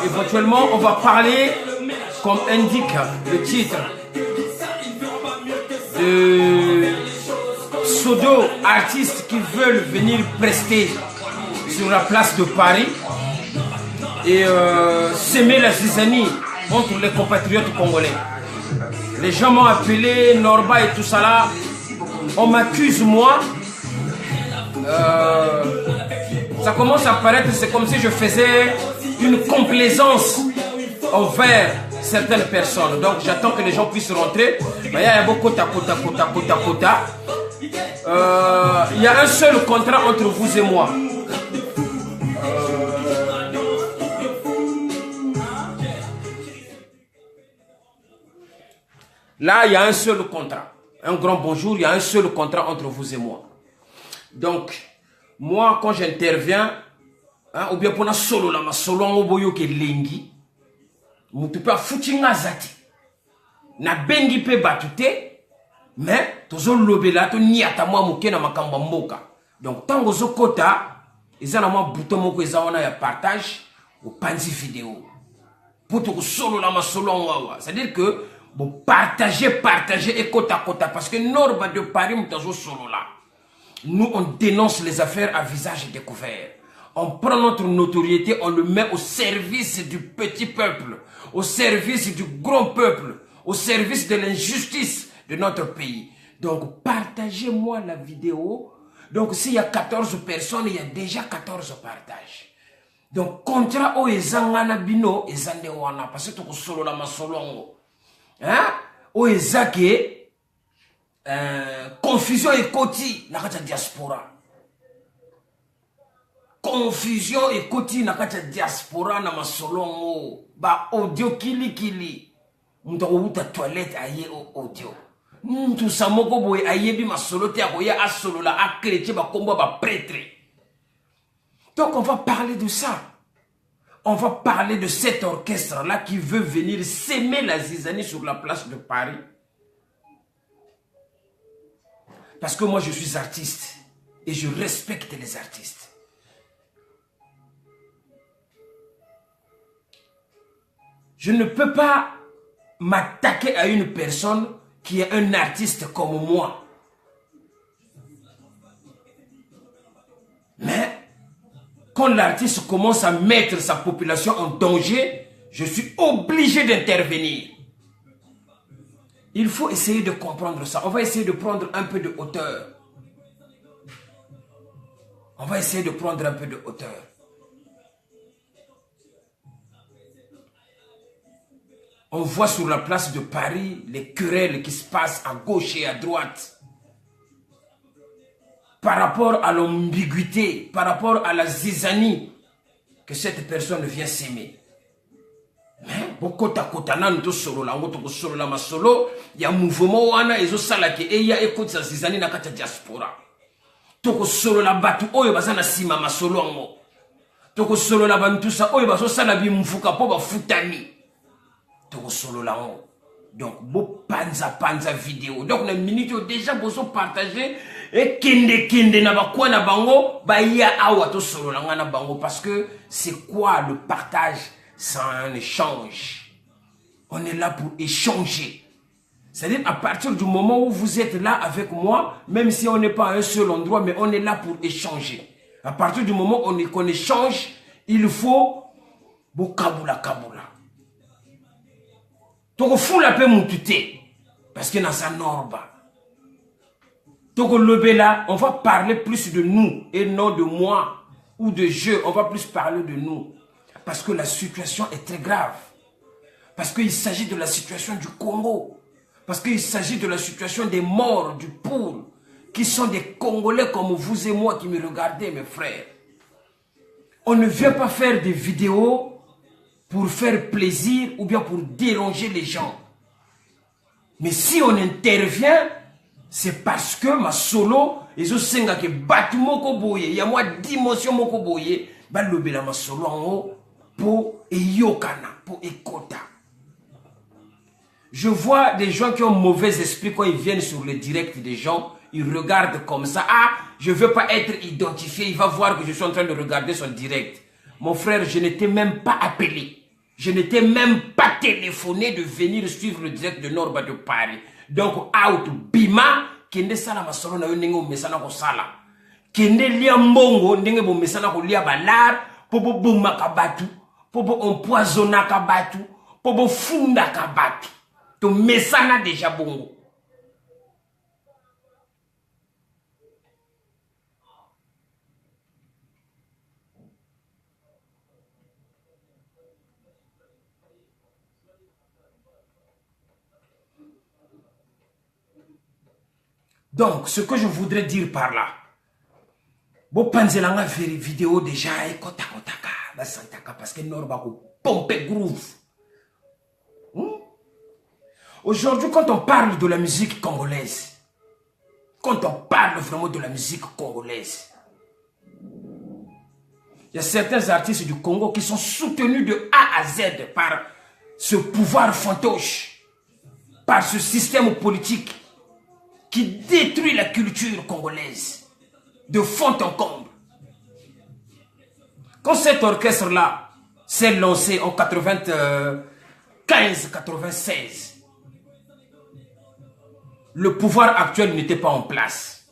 Éventuellement, on va parler, comme indique le titre, de pseudo-artistes qui veulent venir prester sur la place de Paris et s'aimer la zizanie entre les compatriotes congolais. Les gens m'ont appelé, Norba et tout ça là. On m'accuse, moi. Ça commence à paraître, c'est comme si je faisais une complaisance envers certaines personnes. Donc j'attends que les gens puissent rentrer. Il y a beaucoup de kota. Il y a un seul contrat entre vous et moi. Là, il y a un seul contrat. Un grand bonjour, il y a un seul contrat entre vous et moi. Donc, moi, quand j'interviens, hein, ou bien pour la solo, la solo en oboyo ke lengi, mutupa futinga zati. Na bengi pe batute, mais tozo lobela to niata mwa muke na makamba mboka. Donc, tango zo kota, ezana mwa bouton moko ezawana ya partage ou panzi vidéo. Pour to solo la solo en wawa. C'est-à-dire que bon, partager et côte à côte. Parce que Norba de Paris, solo là. Nous, on dénonce les affaires à visage découvert. On prend notre notoriété, on le met au service du petit peuple, au service du grand peuple, au service de l'injustice de notre pays. Donc, partagez-moi la vidéo. Donc, s'il y a 14 personnes, il y a déjà 14 partages. Donc, contrat au ezangana bino, ezande wana. Parce que tu solo la masolongo. Hein? O ezake confusion et koti na kata diaspora. Confusion et koti na kata diaspora na masolongo. Ba audio kili. Mta uta toilette aye audio. Mtu samoko boy aye bi masolo te akoya asolo la akreti ba kombo ba prêtre. Donc on va parler de ça. On va parler de cet orchestre-là qui veut venir s'aimer la zizanie sur la place de Paris. Parce que moi, je suis artiste et je respecte les artistes. Je ne peux pas m'attaquer à une personne qui est un artiste comme moi. Mais quand l'artiste commence à mettre sa population en danger, je suis obligé d'intervenir. Il faut essayer de comprendre ça. On va essayer de prendre un peu de hauteur. On va essayer de prendre un peu de hauteur. On voit sur la place de Paris les querelles qui se passent à gauche et à droite. Par rapport à l'ambiguïté, par rapport à la zizanie que cette personne vient s'aimer. Mais beaucoup de kota nan to solo la ngoto solo la masolo ya mouvement wana ezo salake e ya écoute sa zizanie na kata diaspora. Toko solo la batu oyo bazana sima masolo ngo. Toko solo la bantu sa oyo baso sala bi mfuka po ba futani. Toko solo la ngo. Donc bo panza vidéo. Donc na minute déjà bozo partager et kende na bakwa na bango ba ya awa to solo la ngana bango parce que c'est quoi le partage sans un échange? On est là pour échanger. C'est-à-dire à partir du moment où vous êtes là avec moi, même si on n'est pas à un seul endroit, mais on est là pour échanger. À partir du moment où on échange, il faut kabula. Donc fou la paix moutouté parce que dans sa norba. Donc là, on va parler plus de nous et non de moi ou de je. On va plus parler de nous. Parce que la situation est très grave. Parce qu'il s'agit de la situation du Congo. Parce qu'il s'agit de la situation des morts du Poul. Qui sont des Congolais comme vous et moi qui me regardez, mes frères. On ne vient pas faire des vidéos pour faire plaisir ou bien pour déranger les gens. Mais si on intervient, c'est parce que ma solo, ils ont senga que batu moko boye, il y a moi dimension moko boye, ba lobela ma solo en haut pour eyokana, pour ekota. Je vois des gens qui ont mauvais esprit quand ils viennent sur le direct des gens, ils regardent comme ça. Ah, je ne veux pas être identifié, il va voir que je suis en train de regarder son direct. Mon frère, je n'étais même pas appelé. Je n'étais même pas téléphoné de venir suivre le direct de Norba de Paris. Donc, out, bima, kende sala masolo na yo ndenge o mesana ko sala. Kende lia mbongo ndenge bo mesana ko lia balar, pobo boma kabatu, pobo empoisonna kabatu, pobo funda kabatu. To mesana déjà bongo. Donc, ce que je voudrais dire par là, bon, panzelanga vidéo déjà, et kotaka, parce que Norba ko pompe groove. Aujourd'hui, quand on parle de la musique congolaise, quand on parle vraiment de la musique congolaise, il y a certains artistes du Congo qui sont soutenus de A à Z par ce pouvoir fantoche, par ce système politique qui détruit la culture congolaise de fond en comble. Quand cet orchestre-là s'est lancé en 95-96, le pouvoir actuel n'était pas en place.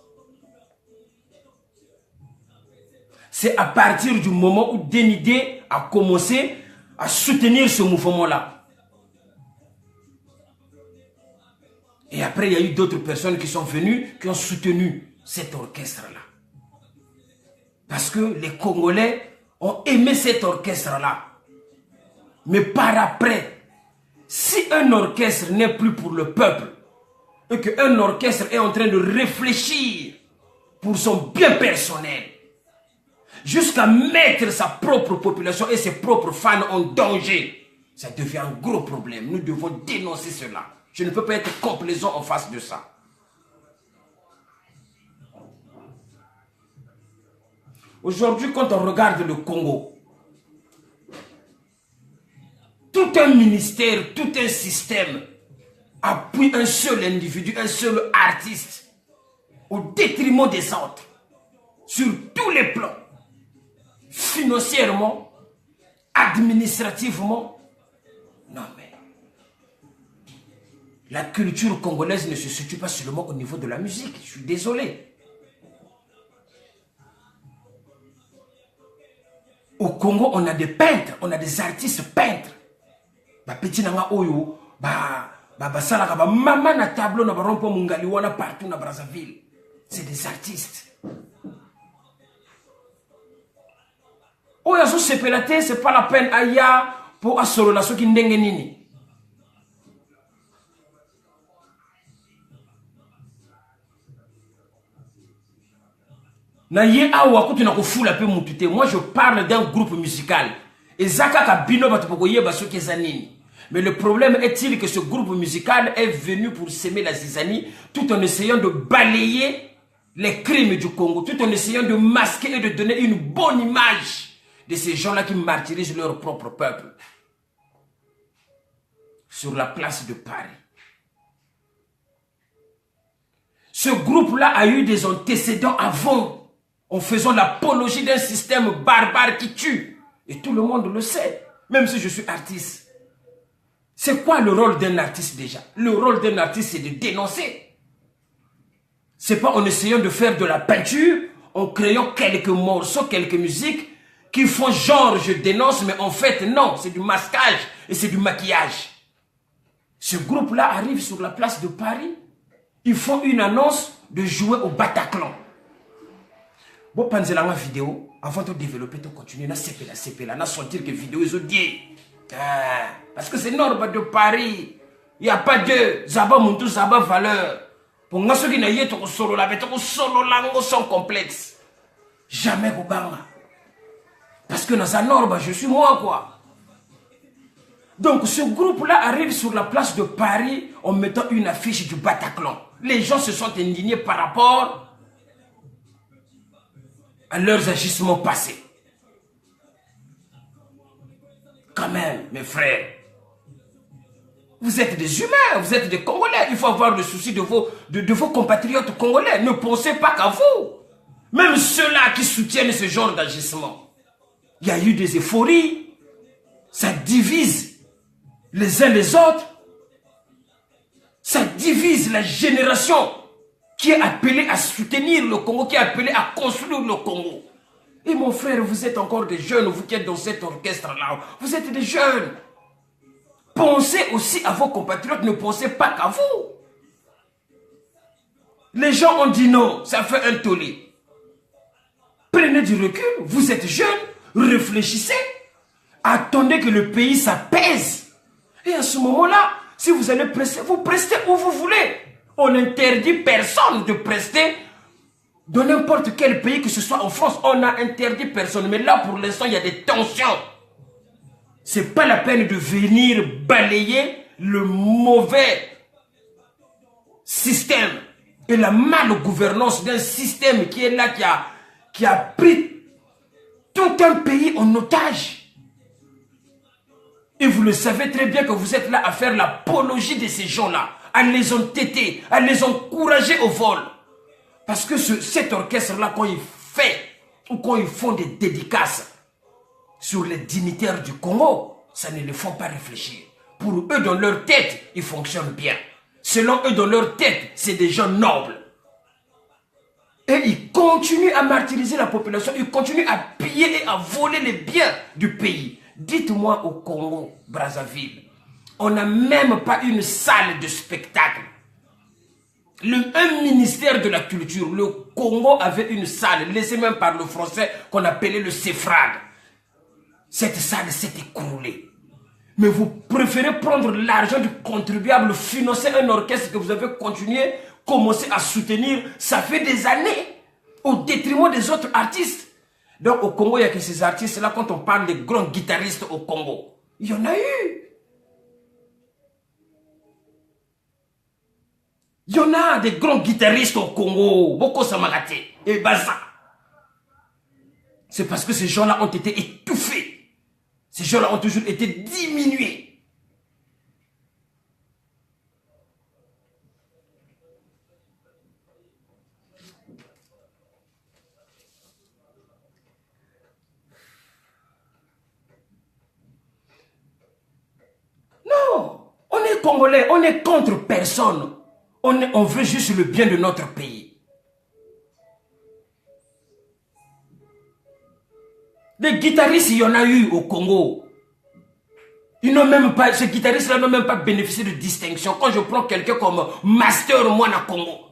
C'est à partir du moment où Denidé a commencé à soutenir ce mouvement-là. Et après, il y a eu d'autres personnes qui sont venues, qui ont soutenu cet orchestre-là. Parce que les Congolais ont aimé cet orchestre-là. Mais par après, si un orchestre n'est plus pour le peuple, et qu'un orchestre est en train de réfléchir pour son bien personnel, jusqu'à mettre sa propre population et ses propres fans en danger, ça devient un gros problème. Nous devons dénoncer cela. Je ne peux pas être complaisant en face de ça. Aujourd'hui, quand on regarde le Congo, tout un ministère, tout un système appuie un seul individu, un seul artiste, au détriment des autres, sur tous les plans, financièrement, administrativement. Non mais, la culture congolaise ne se situe pas seulement au niveau de la musique, je suis désolé. Au Congo, on a des peintres, on a des artistes peintres. Petit nanga oyo, salaka ba mama na tableau na barompo mungali wana partout na Brazzaville. C'est des artistes. Oya so sepelate, c'est pas la peine aya pour asolo la soki ndenge nini. Moi je parle d'un groupe musical. Mais le problème est-il que ce groupe musical est venu pour s'aimer la zizanie tout en essayant de balayer les crimes du Congo, tout en essayant de masquer et de donner une bonne image de ces gens-là qui martyrisent leur propre peuple sur la place de Paris. Ce groupe-là a eu des antécédents avant, en faisant l'apologie d'un système barbare qui tue. Et tout le monde le sait, même si je suis artiste. C'est quoi le rôle d'un artiste déjà? Le rôle d'un artiste, c'est de dénoncer. C'est pas en essayant de faire de la peinture, en créant quelques morceaux, quelques musiques, qui font genre je dénonce, mais en fait non, c'est du masquage et c'est du maquillage. Ce groupe-là arrive sur la place de Paris, ils font une annonce de jouer au Bataclan. Bon, pensez la vidéo, avant de développer, de continuer, na CP, na sentir que vidéo est odiée. Parce que c'est Norba de Paris. Il n'y a pas de Zaba Muntu, Zaba valeur. Pour moi, ceux qui n'ont pas solo la solo lango sans complexe. Jamais Bobanga. Parce que dans un Norba, je suis moi, quoi. Donc, ce groupe-là arrive sur la place de Paris en mettant une affiche du Bataclan. Les gens se sont indignés par rapport à leurs agissements passés. Quand même, mes frères. Vous êtes des humains, vous êtes des Congolais. Il faut avoir le souci de vos compatriotes congolais. Ne pensez pas qu'à vous. Même ceux-là qui soutiennent ce genre d'agissement. Il y a eu des euphories. Ça divise les uns les autres. Ça divise la génération qui est appelée à soutenir le Congo, qui est appelée à construire le Congo. Et mon frère, vous êtes encore des jeunes, vous qui êtes dans cet orchestre-là. Vous êtes des jeunes. Pensez aussi à vos compatriotes, ne pensez pas qu'à vous. Les gens ont dit non, ça fait un tollé. Prenez du recul, vous êtes jeunes, réfléchissez. Attendez que le pays s'apaise. Et à ce moment-là, si vous allez prester, vous prestez où vous voulez. On n'interdit personne de prester dans n'importe quel pays, que ce soit en France. On n'a interdit personne. Mais là, pour l'instant, il y a des tensions. C'est pas la peine de venir balayer le mauvais système et la malgouvernance d'un système qui est là, qui a pris tout un pays en otage. Et vous le savez très bien que vous êtes là à faire l'apologie de ces gens-là, à les entêter, à les encourager au vol. Parce que cet orchestre-là, quand il fait, ou quand ils font des dédicaces sur les dignitaires du Congo, ça ne les font pas réfléchir. Pour eux, dans leur tête, ils fonctionnent bien. Selon eux, dans leur tête, c'est des gens nobles. Et ils continuent à martyriser la population, ils continuent à piller et à voler les biens du pays. Dites-moi au Congo, Brazzaville, on n'a même pas une salle de spectacle. Un ministère de la culture, le Congo avait une salle, laissée même par le français, qu'on appelait le CEFRAD. Cette salle s'est écroulée. Mais vous préférez prendre l'argent du contribuable, financer un orchestre que vous avez continué, commencé à soutenir, ça fait des années, au détriment des autres artistes. Donc au Congo, il n'y a que ces artistes-là, quand on parle des grands guitaristes au Congo, il y en a eu. Il y en a des grands guitaristes au Congo, Boko Samarate et Baza. C'est parce que ces gens-là ont été étouffés. Ces gens-là ont toujours été diminués. Non, on est Congolais, on est contre personne. On veut juste le bien de notre pays. Des guitaristes, il y en a eu au Congo. Ils n'ont même pas, ces guitaristes-là n'ont même pas bénéficié de distinction. Quand je prends quelqu'un comme Master Mwana Congo,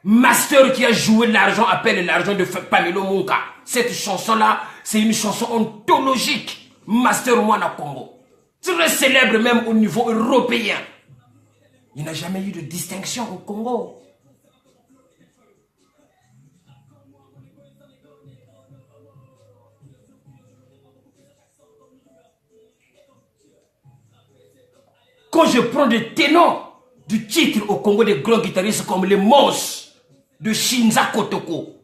Master qui a joué l'argent, appelle l'argent de Pamelo Munka. Cette chanson-là, c'est une chanson ontologique. Master Mwana Congo. Très célèbre même au niveau européen. Il n'a jamais eu de distinction au Congo. Quand je prends des ténors du titre au Congo, des grands guitaristes comme les Mos de Shinza Kotoko,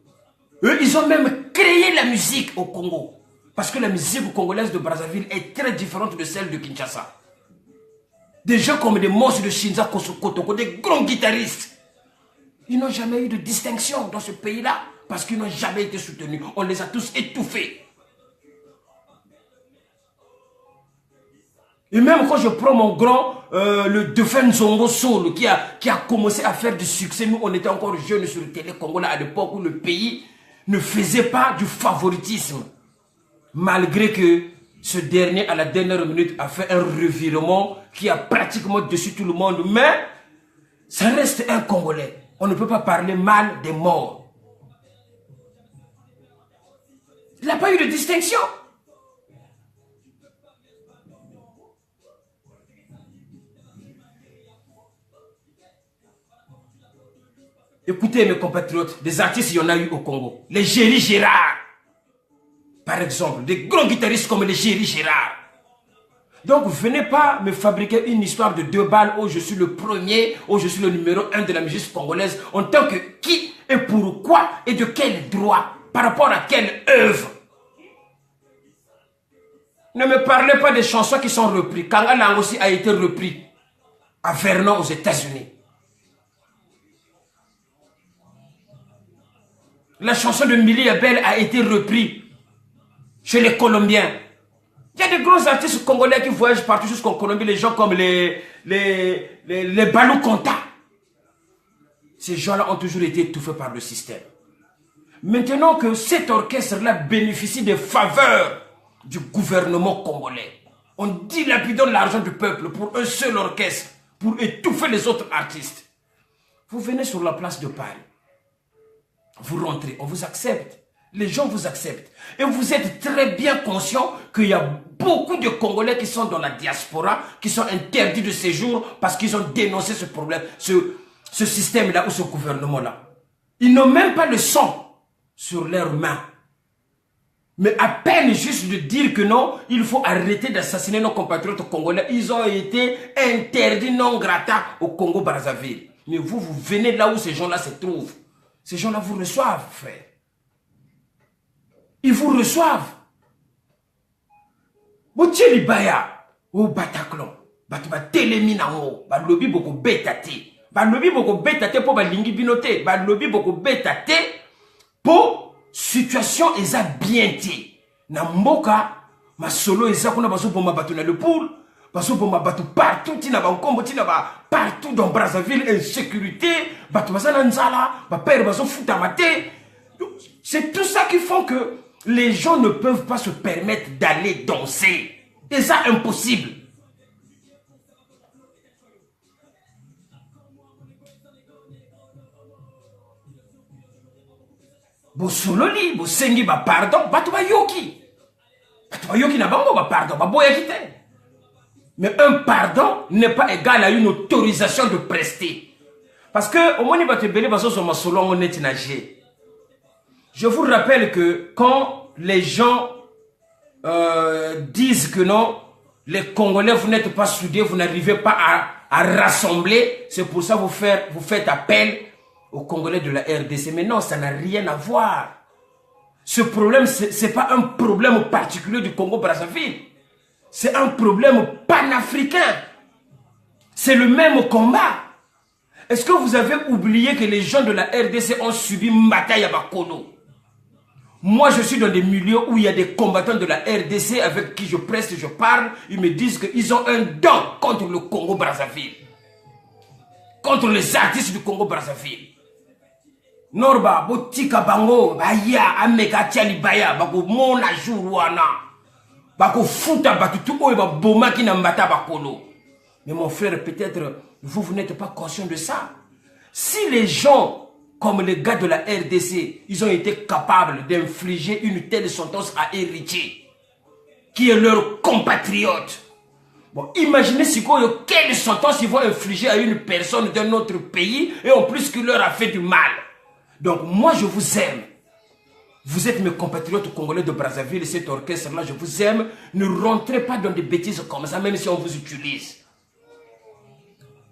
eux, ils ont même créé la musique au Congo. Parce que la musique congolaise de Brazzaville est très différente de celle de Kinshasa. Des gens comme des Mos de Shinza Kotoko, des grands guitaristes, ils n'ont jamais eu de distinction dans ce pays-là parce qu'ils n'ont jamais été soutenus. On les a tous étouffés. Et même quand je prends mon grand, le défunt Zongo Soul, qui a commencé à faire du succès, nous on était encore jeunes sur le télé Congo là, à l'époque où le pays ne faisait pas du favoritisme. Malgré que ce dernier, à la dernière minute, a fait un revirement qui a pratiquement dessus tout le monde. Mais ça reste un Congolais. On ne peut pas parler mal des morts. Il n'a pas eu de distinction. Écoutez mes compatriotes, des artistes, il y en a eu au Congo. Les Géry Gérard, par exemple, des grands guitaristes comme les Géry Gérard. Donc, venez pas me fabriquer une histoire de 2 balles où je suis le premier, où je suis le numéro 1 de la musique congolaise, en tant que qui et pourquoi et de quel droit, par rapport à quelle œuvre. Ne me parlez pas des chansons qui sont reprises. Kangalang aussi a été repris. à Vernon aux États-Unis. La chanson de Milly Abel a été reprise chez les Colombiens. Il y a de gros artistes congolais qui voyagent partout jusqu'en Colombie, les gens comme les Balou Konta. Ces gens-là ont toujours été étouffés par le système. Maintenant que cet orchestre-là bénéficie des faveurs du gouvernement congolais, on dilapide l'argent du peuple pour un seul orchestre, pour étouffer les autres artistes. Vous venez sur la place de Paris, vous rentrez, on vous accepte, les gens vous acceptent. Et vous êtes très bien conscient qu'il y a beaucoup de Congolais qui sont dans la diaspora, qui sont interdits de séjour parce qu'ils ont dénoncé ce problème, ce système-là ou ce gouvernement-là. Ils n'ont même pas le sang sur leurs mains. Mais à peine juste de dire que non, il faut arrêter d'assassiner nos compatriotes congolais. Ils ont été interdits non grata au Congo-Brazzaville. Mais vous venez là où ces gens-là se trouvent. Ces gens-là vous reçoivent, frère. Ils vous reçoivent. Botieli Baya, au Bataclan, Batuba Téléminamo, Balobi Boko Betate, Balobi Boko Betate pour Balingi Binote, Balobi Boko Betate pour situation eza bien té. Na mboka, ma solo eza kuna baso pour ma batu na le poule, baso pour ma batu partout, tina ba nkombo, tina ba partout dans Brazzaville, insécurité, batu basa na nzala, ba père baso futa maté. C'est tout ça qui font que les gens ne peuvent pas se permettre d'aller danser. Et ça, impossible. Bo sololi, bo sengi ba pardon, ba tuba yoki. Ba tuba yoki na bango ba pardon, ba boya kite. Mais un pardon n'est pas égal à une autorisation de prester. Parce que au moins il va te bénir parce que son solo on est nagé. Je vous rappelle que quand les gens disent que non, les Congolais, vous n'êtes pas soudés, vous n'arrivez pas à rassembler, c'est pour ça que vous faites appel aux Congolais de la RDC. Mais non, ça n'a rien à voir. Ce problème, ce n'est pas un problème particulier du Congo-Brazzaville. C'est un problème panafricain. C'est le même combat. Est-ce que vous avez oublié que les gens de la RDC ont subi Mbataïa Bakolo? Moi, je suis dans des milieux où il y a des combattants de la RDC avec qui je preste, je parle. Ils me disent qu'ils ont un don contre le Congo-Brazzaville. Contre les artistes du Congo-Brazzaville. Norba, Botika Bango, Baya, Ameka Tiali Baya, Bako Mona Jourouana, Bako Futa Batutu, Boma Kinambata Bakolo. Mais mon frère, peut-être, vous n'êtes pas conscient de ça. Si les gens comme les gars de la RDC, ils ont été capables d'infliger une telle sentence à Héritier, qui est leur compatriote. Bon, imaginez quelle sentence ils vont infliger à une personne d'un autre pays, et en plus qui leur a fait du mal. Donc moi je vous aime. Vous êtes mes compatriotes congolais de Brazzaville, cet orchestre-là, je vous aime. Ne rentrez pas dans des bêtises comme ça, même si on vous utilise.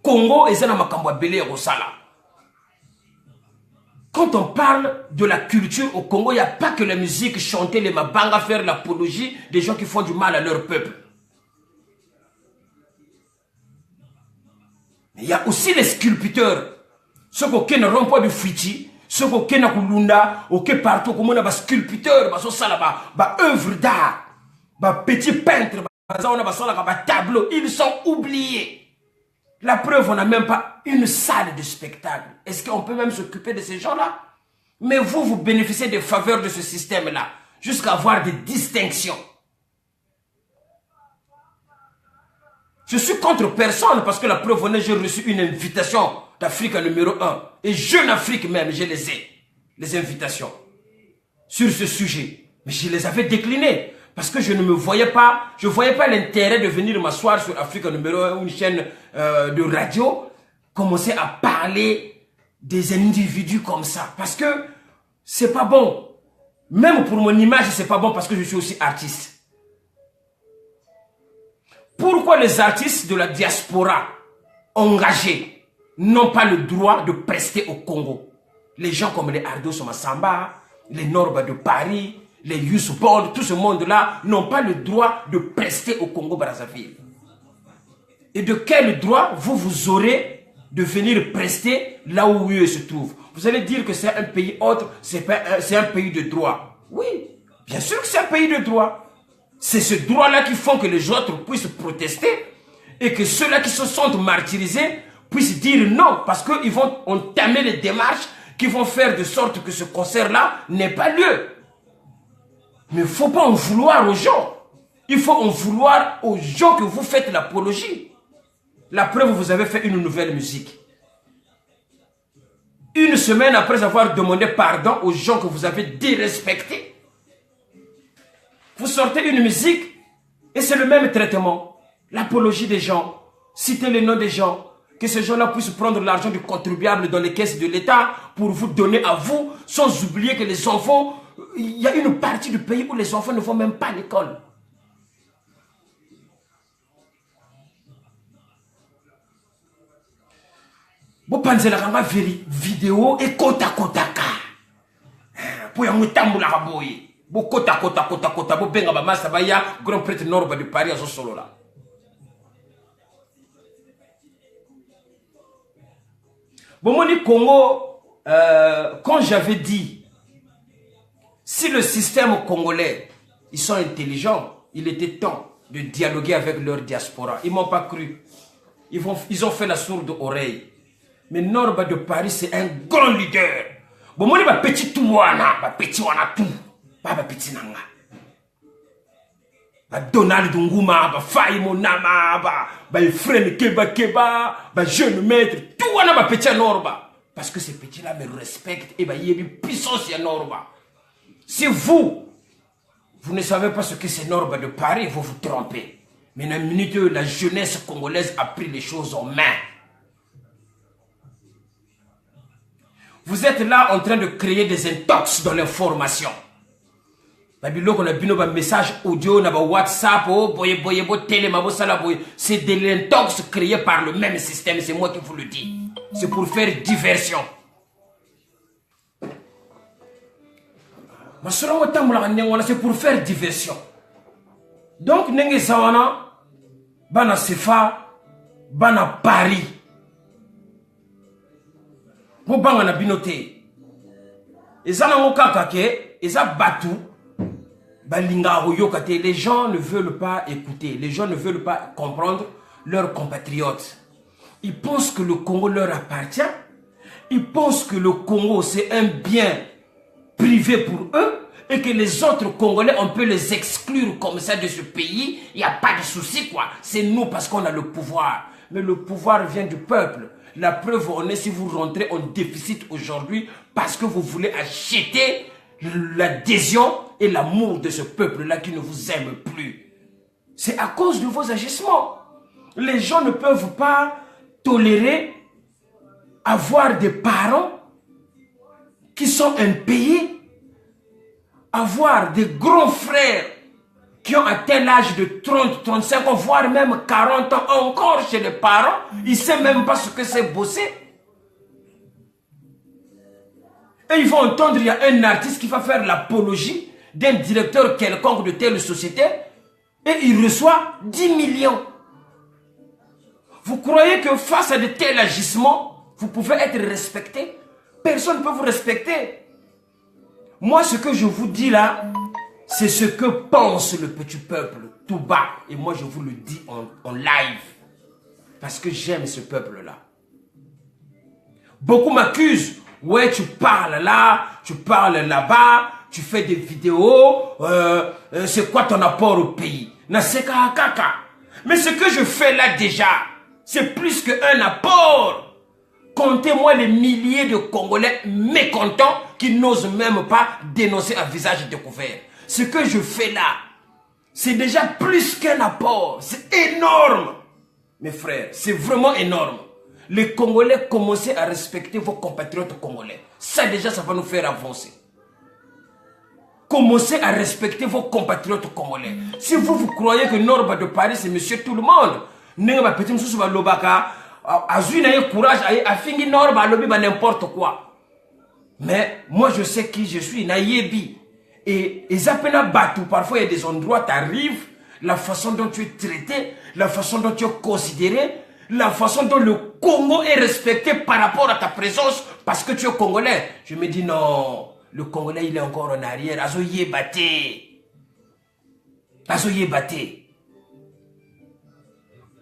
Congo et Zana Makambwa Belé Rosala. Quand on parle de la culture au Congo, il n'y a pas que la musique, chanter les mabanga, faire l'apologie des gens qui font du mal à leur peuple. Mais il y a aussi les sculpteurs. Ceux qui ne rompent pas de Fiti, ceux qui ne Kulunda, qui partout, comme on a des sculpteurs, des œuvres d'art, des petits peintres, des tableaux, ils sont oubliés. La preuve, on n'a même pas une salle de spectacle. Est-ce qu'on peut même s'occuper de ces gens-là? Mais vous, vous bénéficiez des faveurs de ce système-là, jusqu'à avoir des distinctions. Je suis contre personne parce que la preuve, j'ai reçu une invitation d'Afrique numéro 1. Et Jeune Afrique même, je les ai, les invitations sur ce sujet. Mais je les avais déclinées. Parce que je ne me voyais pas, je ne voyais pas l'intérêt de venir m'asseoir sur Afrique numéro 1, une chaîne de radio, commencer à parler des individus comme ça. Parce que c'est pas bon. Même pour mon image, c'est pas bon parce que je suis aussi artiste. Pourquoi les artistes de la diaspora engagés n'ont pas le droit de prester au Congo? Les gens comme les Ardo Somasamba, les Norba de Paris, les Youssoubold, tout ce monde-là n'ont pas le droit de prester au Congo-Brazzaville. Et de quel droit vous aurez de venir prester là où eux se trouvent? Vous allez dire que c'est un pays autre, c'est un pays de droit. Oui, bien sûr que c'est un pays de droit. C'est ce droit-là qui font que les autres puissent protester et que ceux-là qui se sentent martyrisés puissent dire non, parce qu'ils vont entamer les démarches qui vont faire de sorte que ce concert-là n'ait pas lieu. Mais il ne faut pas en vouloir aux gens. Il faut en vouloir aux gens que vous faites l'apologie. La preuve, vous avez fait une nouvelle musique. Une semaine après avoir demandé pardon aux gens que vous avez dérespectés, vous sortez une musique et c'est le même traitement. L'apologie des gens, citer les noms des gens, que ces gens-là puissent prendre l'argent du contribuable dans les caisses de l'État pour vous donner à vous, sans oublier que les enfants, il y a une partie du pays où les enfants ne vont même pas à l'école. Vous pensez la vidéo et kota ka. Pour y avoir la boye. Vous kota vous benga ba massa baya grand prêtre Norba de Paris à ce solo là. Bon moni Congo, quand j'avais dit, si le système congolais, ils sont intelligents, il était temps de dialoguer avec leur diaspora. Ils m'ont pas cru. Ils ont fait la sourde oreille. Mais Norba de Paris, c'est un grand leader. Bon, moi, je suis petit tout, petit tout. Pas petit nanga. Donald Nguma, Faye Monama, Efren Keba, jeune maître, tout wana petit Norba. Parce que ces petits-là me respectent et il y a une puissance à Norba. Si vous ne savez pas ce que c'est Norba de Paris, vous vous trompez. Mais dans une minute, la jeunesse congolaise a pris les choses en main. Vous êtes là en train de créer des intox dans l'information. Un message audio, WhatsApp, c'est de l'intox créé par le même système. C'est moi qui vous le dis. C'est pour faire diversion. C'est pour faire diversion. Donc, Nenge Sawana, Bana Sefa, Bana Paris. Vous banga na binoté. Et ça n'a aucun kake, et ça batou. Les gens ne veulent pas écouter, les gens ne veulent pas comprendre leurs compatriotes. Ils pensent que le Congo leur appartient. Ils pensent que le Congo c'est un bien privé pour eux et que les autres Congolais on peut les exclure comme ça de ce pays. Il n'y a pas de souci quoi. C'est nous parce qu'on a le pouvoir. Mais le pouvoir vient du peuple. La preuve en est si vous rentrez en déficit aujourd'hui parce que vous voulez acheter l'adhésion et l'amour de ce peuple-là qui ne vous aime plus. C'est à cause de vos agissements. Les gens ne peuvent pas tolérer avoir des parents qui sont impayés, avoir des grands frères qui ont atteint l'âge de 30, 35 ans, voire même 40 ans encore chez les parents, ils ne savent même pas ce que c'est bosser. Et ils vont entendre, il y a un artiste qui va faire l'apologie d'un directeur quelconque de telle société et il reçoit 10 millions. Vous croyez que face à de tels agissements, vous pouvez être respecté? Personne ne peut vous respecter. Moi, ce que je vous dis là, c'est ce que pense le petit peuple, tout bas. Et moi, je vous le dis en live. Parce que j'aime ce peuple-là. Beaucoup m'accusent. Ouais, tu parles là, tu parles là-bas, tu fais des vidéos. C'est quoi ton apport au pays? Mais ce que je fais là déjà, c'est plus qu'un apport. Comptez-moi les milliers de Congolais mécontents qui n'osent même pas dénoncer un visage découvert. Ce que je fais là, c'est déjà plus qu'un apport. C'est énorme. Mes frères, c'est vraiment énorme. Les Congolais, commencez à respecter vos compatriotes congolais. Ça déjà, ça va nous faire avancer. Commencez à respecter vos compatriotes congolais. Si vous croyez que Norba de Paris, c'est monsieur tout le monde, courage à finir Norba n'importe quoi. Mais moi, je sais qui je suis, Nayebi. Et Zapena Batou, parfois il y a des endroits, tu arrives, la façon dont tu es traité, la façon dont tu es considéré, la façon dont le Congo est respecté par rapport à ta présence parce que tu es Congolais. Je me dis non, le Congolais il est encore en arrière. Azoye Baté. Azoye Baté.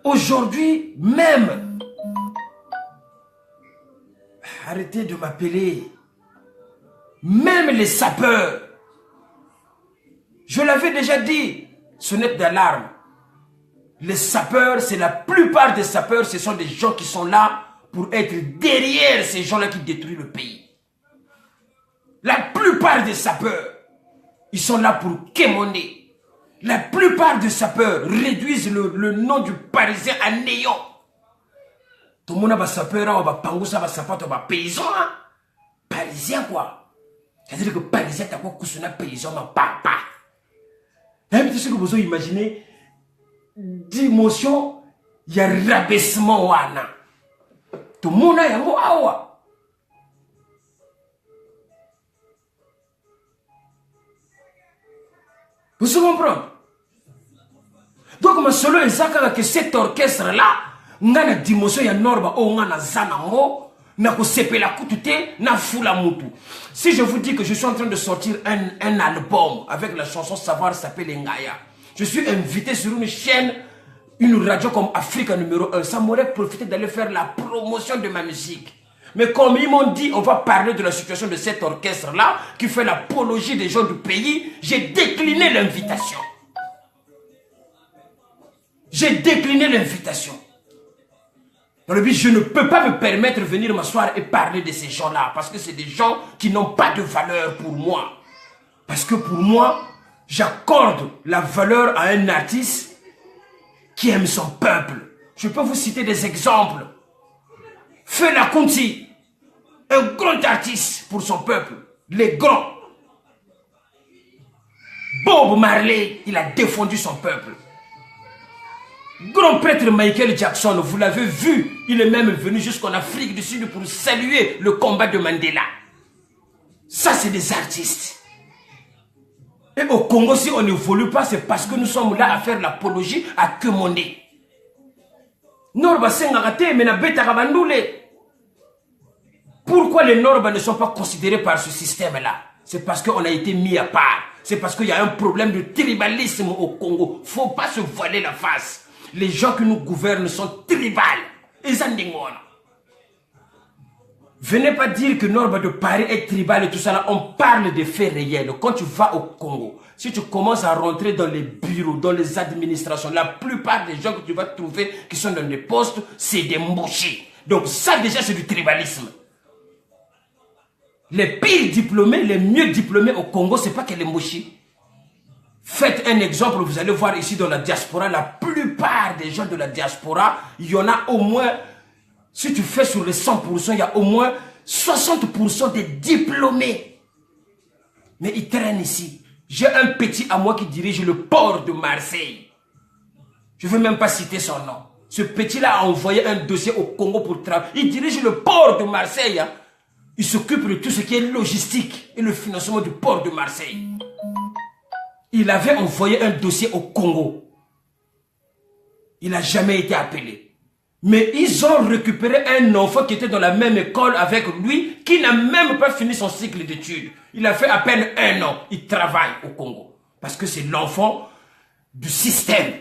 Aujourd'hui même, arrêtez de m'appeler. Même les sapeurs, je l'avais déjà dit, sonnette d'alarme. Les sapeurs, c'est la plupart des sapeurs, ce sont des gens qui sont là pour être derrière ces gens-là qui détruisent le pays. La plupart des sapeurs, ils sont là pour quémander. La plupart des sapeurs réduisent le nom du Parisien à néant. Tout le monde a des sapeurs, des pangousa, des sapatos, des paysans. Parisien quoi. C'est-à-dire que Parisien, t'as quoi coussona paysan, ma papa. Même si vous imaginez, d'émotion, il y a rabaissement wana. Tout le monde a un mot awa. Vous comprenez? Donc, ma solo est que cet orchestre-là, on a une dimension, il y a une norme, on a un zanango. Si je vous dis que je suis en train de sortir un album avec la chanson Savoir s'appelle Ngaya, je suis invité sur une chaîne, une radio comme Africa numéro 1, ça m'aurait profité d'aller faire la promotion de ma musique. Mais comme ils m'ont dit, on va parler de la situation de cet orchestre-là, qui fait l'apologie des gens du pays, j'ai décliné l'invitation. J'ai décliné l'invitation. Dans le but, je ne peux pas me permettre de venir m'asseoir et parler de ces gens-là. Parce que c'est des gens qui n'ont pas de valeur pour moi. Parce que pour moi, j'accorde la valeur à un artiste qui aime son peuple. Je peux vous citer des exemples. Fela Kuti, un grand artiste pour son peuple. Les grands. Bob Marley, il a défendu son peuple. Grand prêtre Michael Jackson, vous l'avez vu, il est même venu jusqu'en Afrique du Sud pour saluer le combat de Mandela. Ça, c'est des artistes. Et au Congo, si on n'évolue pas, c'est parce que nous sommes là à faire l'apologie à Kemonde. Pourquoi les Norba ne sont pas considérés par ce système-là? C'est parce qu'on a été mis à part. C'est parce qu'il y a un problème de tribalisme au Congo. Il ne faut pas se voiler la face. Les gens qui nous gouvernent sont tribales. Venez pas dire que Norba de Paris est tribal et tout ça là. On parle des faits réels. Quand tu vas au Congo, si tu commences à rentrer dans les bureaux, dans les administrations, la plupart des gens que tu vas trouver qui sont dans des postes, c'est des mouchis. Donc ça déjà c'est du tribalisme. Les pires diplômés, les mieux diplômés au Congo, c'est pas que les mouchis. Faites un exemple, vous allez voir ici dans la diaspora, la plupart des gens de la diaspora, il y en a au moins, si tu fais sur les 100%, il y a au moins 60% des diplômés. Mais ils traînent ici. J'ai un petit à moi qui dirige le port de Marseille. Je ne veux même pas citer son nom. Ce petit-là a envoyé un dossier au Congo pour travailler. Il dirige le port de Marseille. Hein. Il s'occupe de tout ce qui est logistique et le financement du port de Marseille. Il avait envoyé un dossier au Congo. Il n'a jamais été appelé. Mais ils ont récupéré un enfant qui était dans la même école avec lui, qui n'a même pas fini son cycle d'études. Il a fait à peine 1 an. Il travaille au Congo. Parce que c'est l'enfant du système.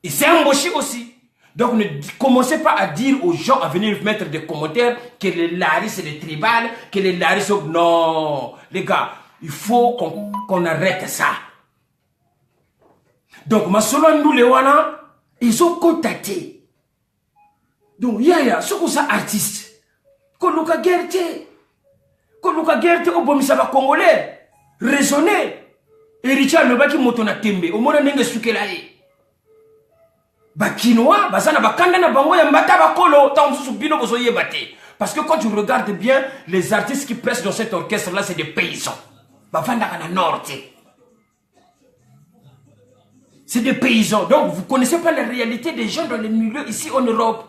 Et c'est un mochi aussi. Donc ne commencez pas à dire aux gens à venir mettre des commentaires que les laris c'est les tribales, que les laris sont... Non, les gars, il faut qu'on arrête ça. Donc, Masolo nous les wana, ils ont contacté. Donc, yaya, ce que ça artiste. Koluka Gerte. Koluka Gerte, au bon misaba congolais. Raisonner. Et Richard, le baki motona tembe. Au mona nenge sukelaye. Bakinois, bazana bakanda na bango ya mbata bakolo. Ta msusu bino bozo yebate. Parce que quand tu regardes bien, les artistes qui pressent dans cet orchestre-là, c'est des paysans. Bavanda kana norte. C'est des paysans. Donc, vous ne connaissez pas la réalité des gens dans les milieux ici en Europe.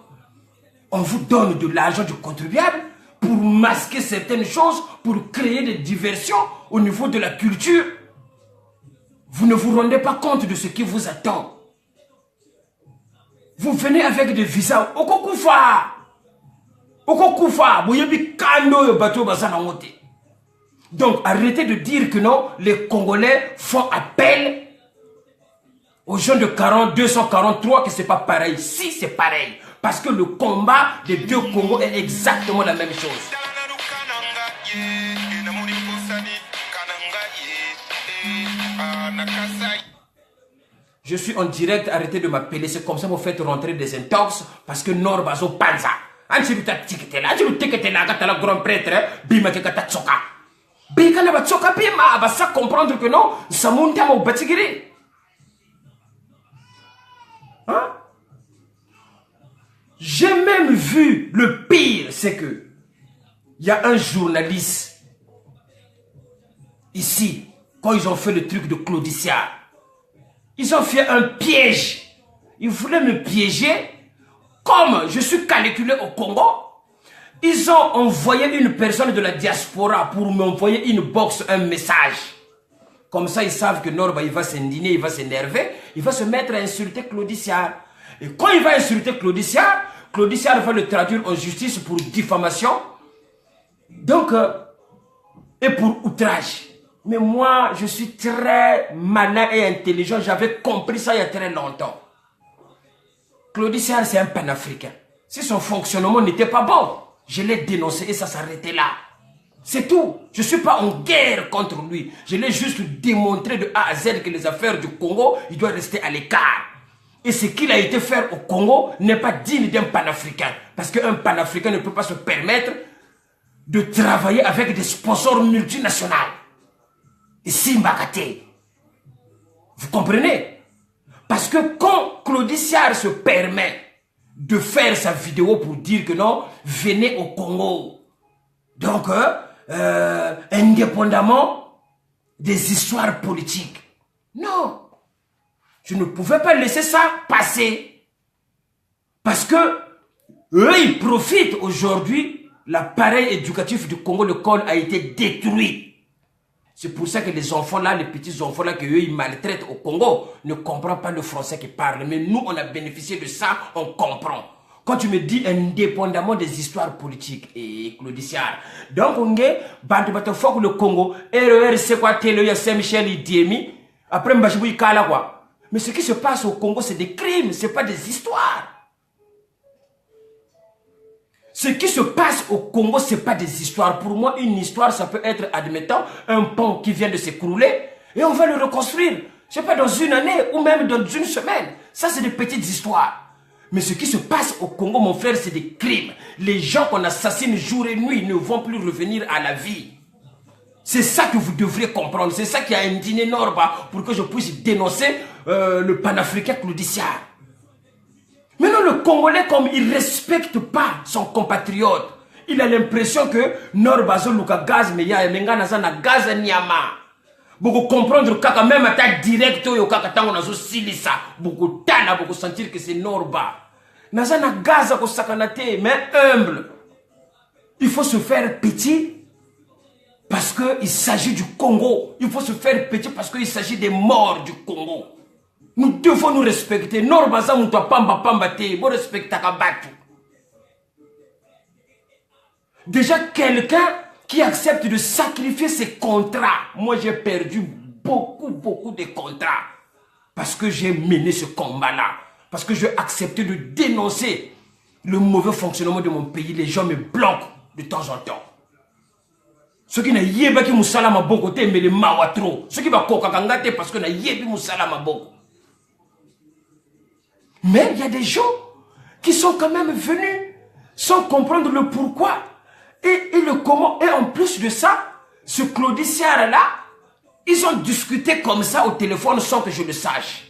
On vous donne de l'argent du contribuable pour masquer certaines choses, pour créer des diversions au niveau de la culture. Vous ne vous rendez pas compte de ce qui vous attend. Vous venez avec des visas. Okokufa. Okokufa. Donc, arrêtez de dire que non, les Congolais font appel aux gens de 243, que c'est pas pareil. Si, c'est pareil. Parce que le combat des deux Congos est exactement la même chose. Je suis en direct, arrêtez de m'appeler. C'est comme ça que vous faites rentrer des intox. Parce que Nord Bazo Panza. Anchiruta tiketela, anchiruta tiketela, katala grand prêtre, bima ke kata tsoka. Bika na ba tsoka bima, ba ça comprendre que non, ça monte à mon batigiri. Hein? J'ai même vu, le pire, c'est que il y a un journaliste ici, quand ils ont fait le truc de Claudicia, ils ont fait un piège. Ils voulaient me piéger. Comme je suis calculé au Congo, ils ont envoyé une personne de la diaspora pour m'envoyer une box, un message. Comme ça, ils savent que Norba, il va s'indigner, il va s'énerver, il va se mettre à insulter Claudicia. Et quand il va insulter Claudicia, Claudicia va le traduire en justice pour diffamation. Donc, et pour outrage. Mais moi, je suis très malin et intelligent. J'avais compris ça il y a très longtemps. Claudicia, c'est un panafricain. Si son fonctionnement n'était pas bon, je l'ai dénoncé et ça s'arrêtait là. C'est tout. Je ne suis pas en guerre contre lui. Je l'ai juste démontré de A à Z que les affaires du Congo, il doit rester à l'écart. Et ce qu'il a été faire au Congo n'est pas digne d'un panafricain. Parce qu'un panafricain ne peut pas se permettre de travailler avec des sponsors multinationaux. Et Simbakate. Vous comprenez? Parce que quand Claudicia se permet de faire sa vidéo pour dire que non, venez au Congo. Donc, indépendamment des histoires politiques. Non. Je ne pouvais pas laisser ça passer. Parce que eux, ils profitent aujourd'hui. L'appareil éducatif du Congo, l'école a été détruit. C'est pour ça que les enfants là, les petits enfants là, qu'eux ils maltraitent au Congo, ne comprennent pas le français qu'ils parlent. Mais nous, on a bénéficié de ça, on comprend. Quand tu me dis indépendamment des histoires politiques, et Claudicia, donc on est, que le Congo, RER, c'est quoi, Télé, Saint-Michel, Idiemi, après Mbachibou, Ikala, quoi. Mais ce qui se passe au Congo, c'est des crimes, c'est pas des histoires. Ce qui se passe au Congo, ce n'est pas des histoires. Pour moi, une histoire, ça peut être, admettant, un pont qui vient de s'écrouler et on va le reconstruire. Je ne sais pas, dans une année ou même dans une semaine. Ça, c'est des petites histoires. Mais ce qui se passe au Congo, mon frère, c'est des crimes. Les gens qu'on assassine jour et nuit ne vont plus revenir à la vie. C'est ça que vous devrez comprendre. C'est ça qui a indigné Norba pour que je puisse dénoncer le panafricain Claudicia. Maintenant, le Congolais, comme il ne respecte pas son compatriote, il a l'impression que Norbazo Luka gaz, mais il y a un gaz nyama. Beaucoup comprendre que même à ta direct, yo kaka tango nazo silisa, beaucoup tana, beaucoup sentir que c'est Norba. Nazana gaz ko sakanate, mais humble. Il faut se faire petit parce qu'il s'agit du Congo. Il faut se faire petit parce qu'il s'agit des morts du Congo. Nous devons nous respecter. Norbaza muto pamba pamba te, bo respecta kabatu. Déjà quelqu'un qui accepte de sacrifier ses contrats. Moi j'ai perdu beaucoup de contrats parce que j'ai mené ce combat-là. Parce que j'ai accepté de dénoncer le mauvais fonctionnement de mon pays. Les gens me bloquent de temps en temps. Ceux qui n'ont pas qui moussala ma boko te mais les mawatro. Ceux qui va kokakangate parce que n'a yebi moussala ma boko. Mais il y a des gens qui sont quand même venus sans comprendre le pourquoi et le comment. Et en plus de ça, ce Claudicia là, ils ont discuté comme ça au téléphone sans que je le sache.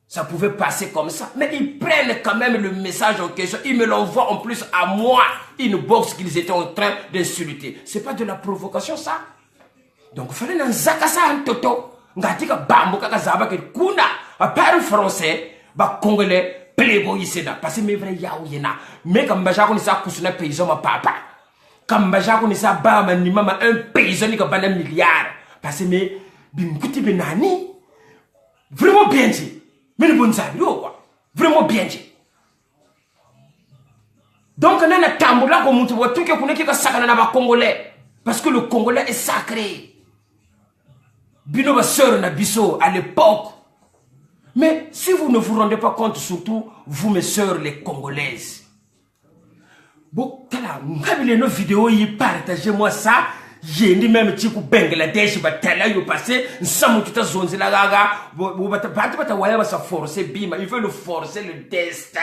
Ça pouvait passer comme ça. Mais ils prennent quand même le message en question. Ils me l'envoient en plus à moi. Une box qu'ils étaient en train d'insulter. C'est pas de la provocation ça. Donc il fallait n'zaka ça en toto. Ngatika bambo kaka zaba ke kuna. À part français. Ba congolais playboy sena parce que mes vrais yaou yena mais comme baja ko ni sa kusuna paysan ma papa comme baja ko ni sa ba ma ni mama un paysan ni ka bana milliard parce que me bimkuti benani Vraiment bien dit. Mais le bon quoi. Vraiment bien dit. Donc, on a un tambour là, comme on voit tout que Congolais. Parce que le Congolais est sacré. Bino sœur Nabiso à l'époque. Mais si vous ne vous rendez pas compte, surtout vous, mes sœurs, les Congolaises. Bon, nos vidéos, partagez-moi ça. J'ai dit même que Bangladesh, il passé, il veut le forcer le destin.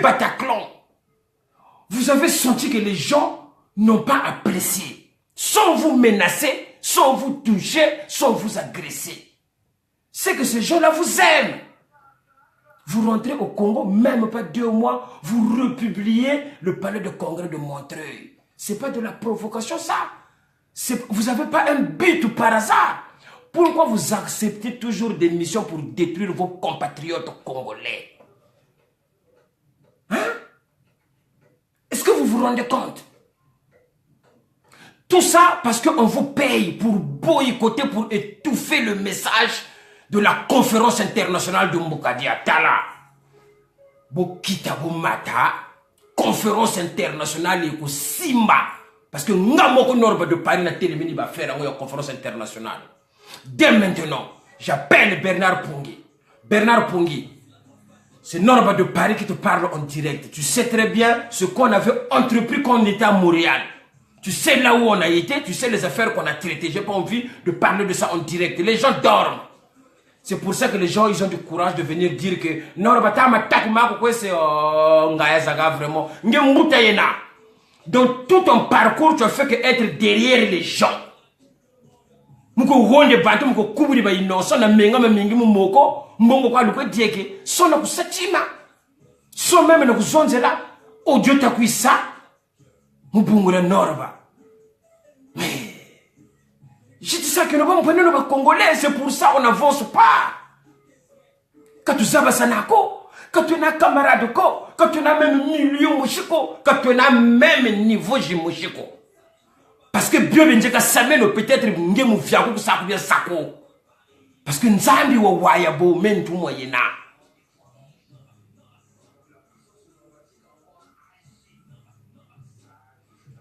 Bataclan. Vous avez senti que les gens n'ont pas apprécié. Sans vous menacer, sans vous toucher, sans vous agresser. C'est que ces gens-là vous aiment. Vous rentrez au Congo, même pas 2 mois, vous republiez le palais de congrès de Montreuil. C'est pas de la provocation, ça. Vous n'avez pas un but par hasard. Pourquoi vous acceptez toujours des missions pour détruire vos compatriotes congolais? Hein? Est-ce que vous vous rendez compte? Tout ça parce qu'on vous paye pour boycotter, pour étouffer le message de la conférence internationale de Mbukadia Tala. Bokita Mata, conférence internationale et Simba. Parce que Ngamoko Norba de Paris n'a télémini va faire une conférence internationale. Dès maintenant, j'appelle Bernard Pongui. Bernard Pongui, c'est Norba de Paris qui te parle en direct. Tu sais très bien ce qu'on avait entrepris quand on était à Montréal. Tu sais là où on a été, tu sais les affaires qu'on a traitées. J'ai pas envie de parler de ça en direct. Les gens dorment. C'est pour ça que les gens, ils ont du courage de venir dire que Norba c'est vraiment. Donc tout ton parcours, tu as fait que être derrière les gens. Muko wonde bantu muko kuburi ba innocent na menga mingi mu moko mbongo kwa luko dieke sona kusatima so même na kuzonzela audio takwisa mubungura Norba. Mais je dis ça que nous vamos prendre nos Congolais, c'est pour ça on n'avance pas. Quand tu sabas sanako, quand tu as camarade ko, quand tu as même million mushiko, quand tu as même niveau jimushiko. Parce que Dieu vient de s'amener peut-être ngemu fiaku kusako bien sako. Parce que nzambi wa wayabo mentu moyena.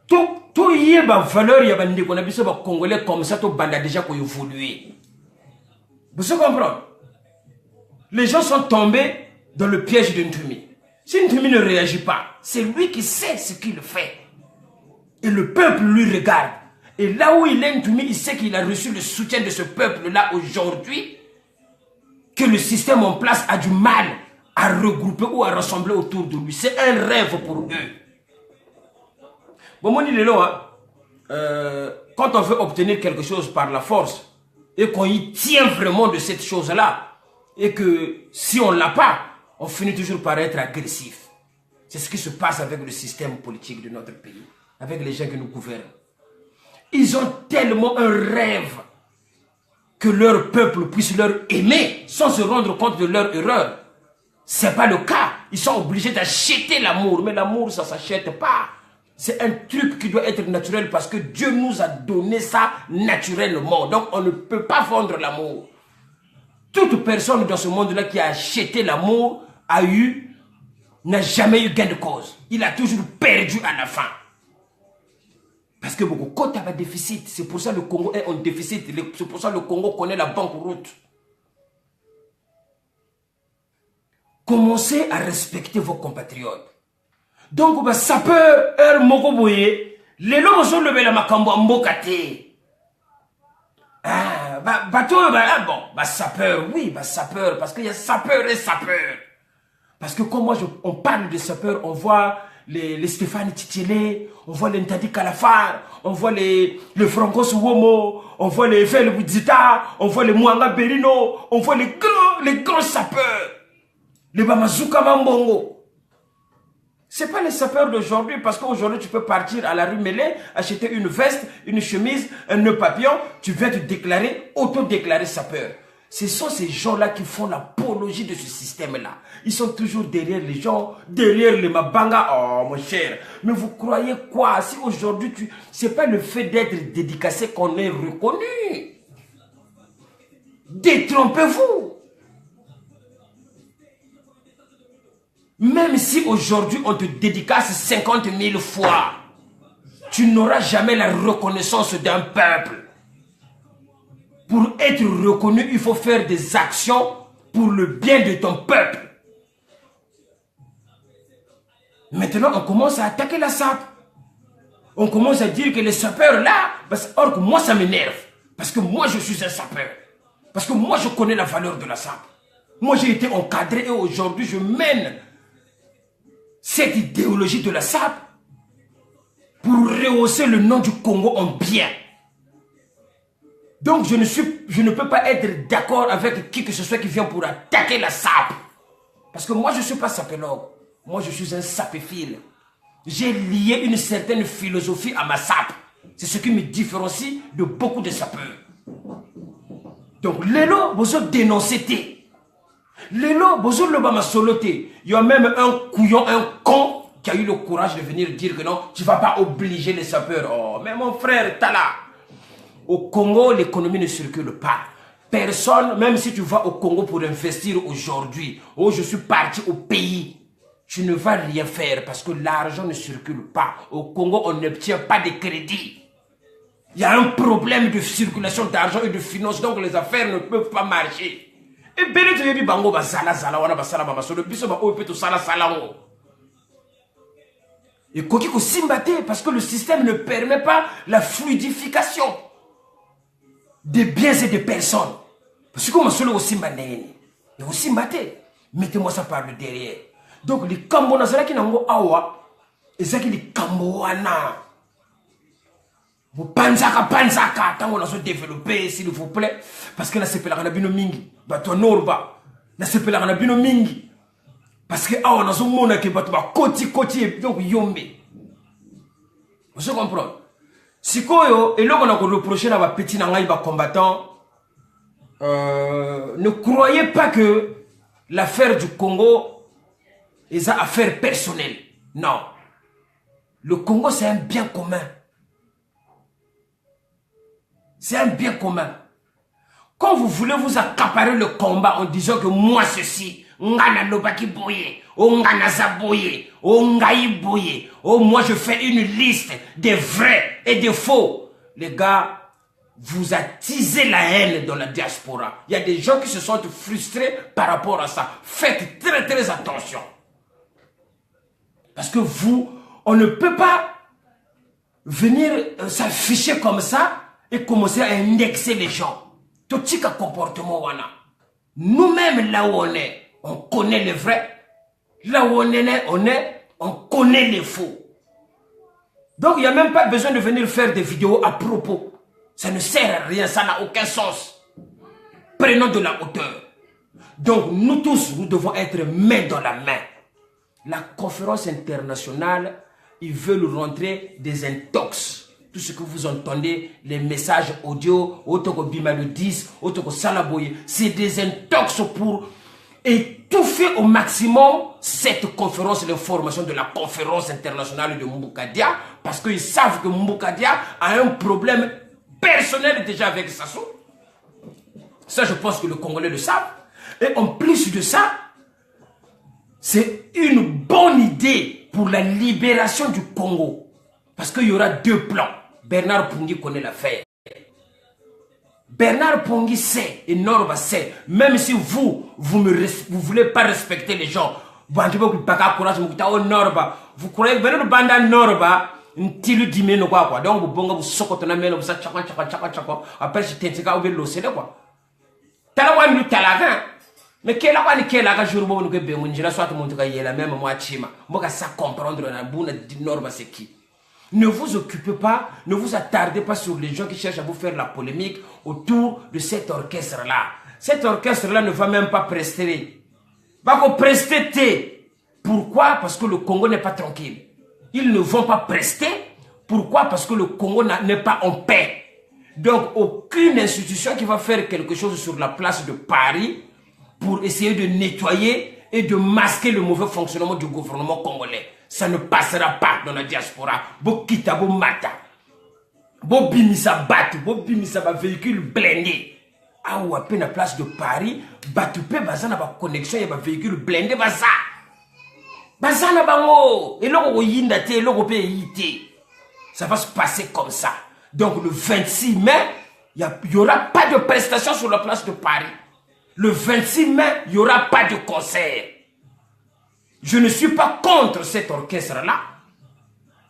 Tout y est ma valeur, il y a des Congolais comme ça, tout banda déjà qu'on évolue. Vous comprenez? Les gens sont tombés dans le piège de Ntumi. Si Ntumi ne réagit pas, c'est lui qui sait ce qu'il fait. Et le peuple lui regarde. Et là où il est Ntumi, il sait qu'il a reçu le soutien de ce peuple-là aujourd'hui, que le système en place a du mal à regrouper ou à rassembler autour de lui. C'est un rêve pour eux. Bon, mon Lelo, quand on veut obtenir quelque chose par la force et qu'on y tient vraiment de cette chose-là, et que si on ne l'a pas, on finit toujours par être agressif. C'est ce qui se passe avec le système politique de notre pays, avec les gens qui nous gouvernent. Ils ont tellement un rêve que leur peuple puisse leur aimer sans se rendre compte de leur erreur. Ce n'est pas le cas. Ils sont obligés d'acheter l'amour, mais l'amour, ça ne s'achète pas. C'est un truc qui doit être naturel parce que Dieu nous a donné ça naturellement. Donc on ne peut pas vendre l'amour. Toute personne dans ce monde-là qui a acheté l'amour n'a jamais eu gain de cause. Il a toujours perdu à la fin. Parce que beaucoup quand tu as un déficit, c'est pour ça que le Congo est en déficit. C'est pour ça que le Congo connaît la banqueroute. Commencez à respecter vos compatriotes. Donc, ça peut mokoboye. Les gens sont levés la makambo en mbokate. Sapeur, oui, sapeur, parce qu'il y a sapeur et sapeur. Parce que comme moi, on parle de sapeur, on voit les Stéphane Tchitchélé, on voit les Ntadi Kalafar, on voit les Franco Suwomo, on voit les Fel Boudzita, on voit les Mouanga Berino, on voit les grands sapeurs, les Bamazuka Mambongo. C'est pas les sapeurs d'aujourd'hui, parce qu'aujourd'hui tu peux partir à la rue Mélé, acheter une veste, une chemise, un nœud papillon, tu viens te déclarer, auto-déclarer sapeur. Ce sont ces gens-là qui font l'apologie de ce système-là. Ils sont toujours derrière les gens, derrière les Mabanga. Oh mon cher, mais vous croyez quoi? Si aujourd'hui, c'est pas le fait d'être dédicacé qu'on est reconnu. Détrompez-vous. Même si aujourd'hui on te dédicace 50 000 fois, tu n'auras jamais la reconnaissance d'un peuple. Pour être reconnu, il faut faire des actions pour le bien de ton peuple. Maintenant, on commence à attaquer la SAP. On commence à dire que les sapeurs là, or que moi ça m'énerve. Parce que moi je suis un sapeur. Parce que moi je connais la valeur de la SAP. Moi j'ai été encadré et aujourd'hui je mène cette idéologie de la SAP pour rehausser le nom du Congo en bien. Donc je ne peux pas être d'accord avec qui que ce soit qui vient pour attaquer la SAP. Parce que moi je ne suis pas sapéologue. Moi je suis un sapéphile. J'ai lié une certaine philosophie à ma SAP. C'est ce qui me différencie de beaucoup de sapeurs. Donc, Lelo, vous dénoncez. Lelo, vous le bama soloté. Il y a même un couillon, un con qui a eu le courage de venir dire que non, tu ne vas pas obliger les sapeurs. Oh, mais mon frère, t'as là. Au Congo, l'économie ne circule pas. Personne, même si tu vas au Congo pour investir aujourd'hui, oh, je suis parti au pays. Tu ne vas rien faire parce que l'argent ne circule pas. Au Congo, on n'obtient pas de crédit. Il y a un problème de circulation d'argent et de finances, donc les affaires ne peuvent pas marcher. Et bien, tu dis, bango, basala, sala, wana, basala, basala, biso, ba, opeto, sala, sala, et koki ko simbate, parce que le système ne permet pas la fluidification des biens et des personnes. Parce que comme solo au simbate, et au simbate, mettez-moi ça par le derrière. Donc, les Kambo Nazaraki Nango Awa, et ça qui les Kambo Wana. Vous panzaka, tant qu'on a se développer, s'il vous plaît. Parce que là, c'est la Bino Mingi. Bato Norba. Là, c'est la Bino Mingi. Parce que Awa, on a mona qui bato koti, donc yombe. Vous comprenez? Si koyo, et là, on a reproché à petit nangaï combattant, ne croyez pas que l'affaire du Congo et ça affaire personnelle. Non. Le Congo, c'est un bien commun. C'est un bien commun. Quand vous voulez vous accaparer le combat en disant que moi ceci, ngana lobaki boye, o ngana zaboye, o ngai boye, oh moi je fais une liste des vrais et des faux. Les gars, vous attisez la haine dans la diaspora. Il y a des gens qui se sentent frustrés par rapport à ça. Faites très très attention. Parce que vous, on ne peut pas venir s'afficher comme ça et commencer à indexer les gens. Tout ce comportement, nous-mêmes, là où on connaît les vrais. Là où on connaît les faux. Donc, il n'y a même pas besoin de venir faire des vidéos à propos. Ça ne sert à rien, ça n'a aucun sens. Prenons de la hauteur. Donc, nous tous, nous devons être main dans la main. La conférence internationale, ils veulent rentrer des intox. Tout ce que vous entendez, les messages audio, Otoko Bima le 10, Otoko Salaboye, c'est des intox pour étouffer au maximum cette conférence, l'information de la conférence internationale de Mboukadia, parce qu'ils savent que Mboukadia a un problème personnel déjà avec Sassou. Ça, je pense que les Congolais le savent. Et en plus de ça, c'est une bonne idée pour la libération du Congo. Parce qu'il y aura deux plans. Bernard Pungi connaît l'affaire. Bernard Pungi sait et Norba sait. Même si vous voulez pas respecter les gens. Vous croyez que Bernard Banda Norba, ntilu dimé no quoi. Donc vous bonga vous sokotona melo vous sa chaka. Après je t'indique où le c'est quoi. Talawan lu talaga. Mais quel a jour où nous avons dit soit mon la même moi chima. Moi ça comprendre la boune du Norba c'est qui. Ne vous occupez pas, ne vous attardez pas sur les gens qui cherchent à vous faire la polémique autour de cet orchestre-là. Cet orchestre-là ne va même pas prester. Va qu'on prester. Pourquoi? Parce que le Congo n'est pas tranquille. Ils ne vont pas prester. Pourquoi? Parce que le Congo n'est pas en paix. Donc, aucune institution qui va faire quelque chose sur la place de Paris pour essayer de nettoyer et de masquer le mauvais fonctionnement du gouvernement congolais. Ça ne passera pas dans la diaspora. Bo kita, bo mata. Bo bimisa batu, bo bimisa ba véhicule blindé. Ah ou à peine à place de Paris, Batupé baza na ba connexion ya ba véhicule blindé baza. Baza na bango et loko yinda te loko pe yité. Ça va se passer comme ça. Donc le 26 mai, il y aura pas de prestation sur la place de Paris. Le 26 mai, il n'y aura pas de concert. Je ne suis pas contre cet orchestre-là.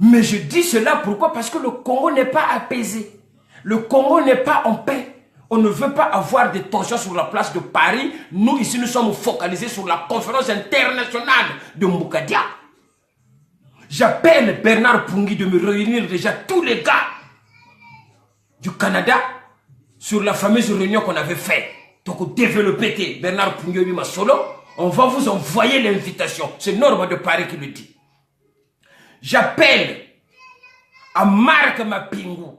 Mais je dis cela pourquoi? Parce que le Congo n'est pas apaisé. Le Congo n'est pas en paix. On ne veut pas avoir des tensions sur la place de Paris. Nous, ici, nous sommes focalisés sur la conférence internationale de Mboukadia. J'appelle Bernard Pungui de me réunir déjà tous les gars du Canada sur la fameuse réunion qu'on avait faite. Donc, développer Bernard Pungui ma solo. On va vous envoyer l'invitation. C'est Norma de Paris qui le dit. J'appelle à Marc Mapingou.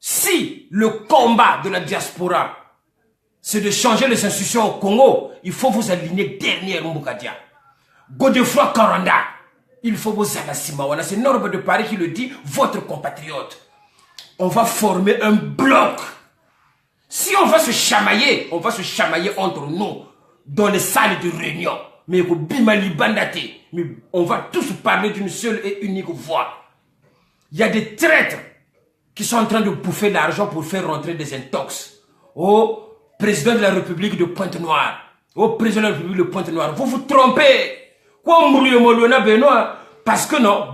Si le combat de la diaspora, c'est de changer les institutions au Congo, il faut vous aligner derrière Mboukadia. Godefroy Karanda, il faut vous aligner. C'est Norma de Paris qui le dit, votre compatriote. On va former un bloc. Si on va se chamailler entre nous, dans les salles de réunion. Mais on va tous parler d'une seule et unique voix. Il y a des traîtres qui sont en train de bouffer l'argent pour faire rentrer des intox. Au président de la République de Pointe-Noire. Au président de la République de Pointe-Noire. Vous vous trompez. Parce que non,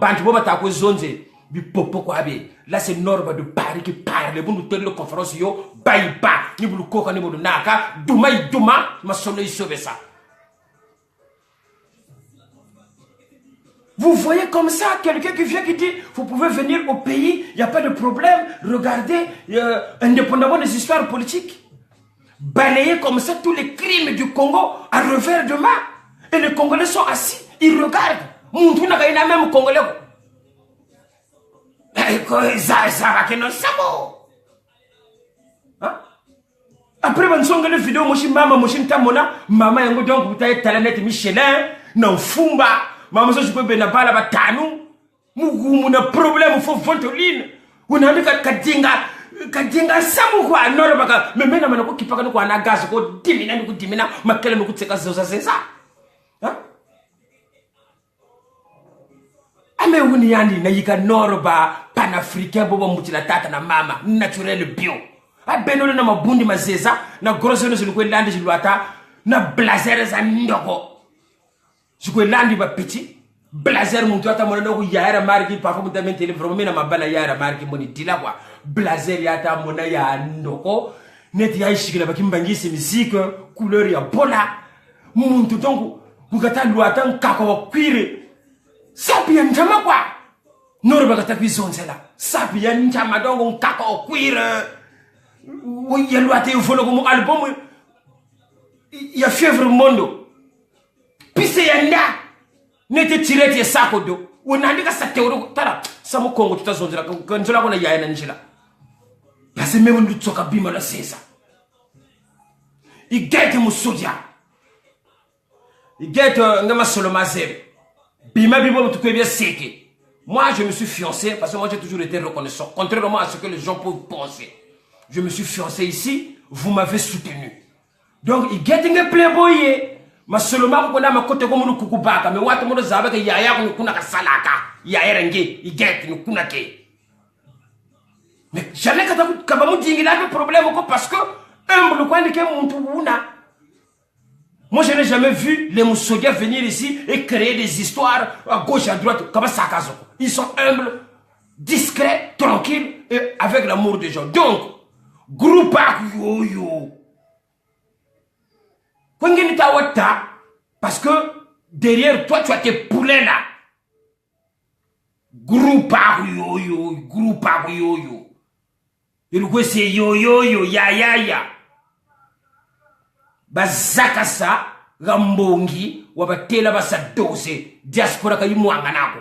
là c'est Norma de Paris qui parle. Vous nous tenez la conférence, yo, baïba, ni vous le coca, ni vous le naka, douma, ma sonne, sauver ça. Vous voyez comme ça, quelqu'un qui vient qui dit, vous pouvez venir au pays, il n'y a pas de problème, regardez, indépendamment des histoires politiques. Balayer comme ça tous les crimes du Congo à revers de main. Et les Congolais sont assis, ils regardent. Moun n'a pas même Congolais. Après, on a une vidéo, maman, yango donc vous avez talanet Michelin, non fumba, maman, je peux bien pas la tanou, mou na problème, faut ventoline, on a kadinga samu kwa noro baka, mais maintenant on a qui parle quoi na gaz, ko dimina, ma kele me coûte c'est ça. Ame wuni yani na yika noroba panafricain bobo mutila tata na mama naturel bio. A benole na mabundi mazeza na grosso no zilukwe landi zilwata na blazer za ndoko. Zikwe landi ba piti blazer muntu ata mona no yaera marki pa fumu tamen telephone na mabana yaera marki moni dila kwa blazer yata mona ya ndoko net ya ishikila bakimbangisi musique couleur ya bola muntu donc bukata lwata nkaka wa kwire. Sapi ya njama kwa Noro baka tapi zonzela. Sapi ya njama dongo nkaka okwire. Ya luate ufolo kumu album ya fièvre mondo. Pise ya nda nete tireti ya sako do. Unandika sa teoro tara samu Kongo tutazonzela kanzola kona ya na njila. Yase memo ndutsoka bima la sesa. Igete musodia. Igete ngama solo mazebe. Moi, je me suis fiancé parce que moi, j'ai toujours été reconnaissant. Contrairement à ce que les gens peuvent penser. Je me suis fiancé ici, vous m'avez soutenu. Donc, il get un playboy. Ma seulement, on a ma côté comme nous kukubaka. Mais what on a avec yaya, on kuna salaka. Yaya renge, il get nous kunake. Mais jamais quand vous dites qu'il a des problèmes parce que humble quoi, n'est-ce mon touna. Moi, je n'ai jamais vu les Moussoudia venir ici et créer des histoires à gauche, à droite, comme ça. Ils sont humbles, discrets, tranquilles et avec l'amour des gens. Donc, groupe yo. Parce que derrière toi, tu as tes poulets là. Groupe yo. Et le coup, c'est yo, ya. Bazakasa Rambongi wabatela basa dose diaspora kayimwanga nako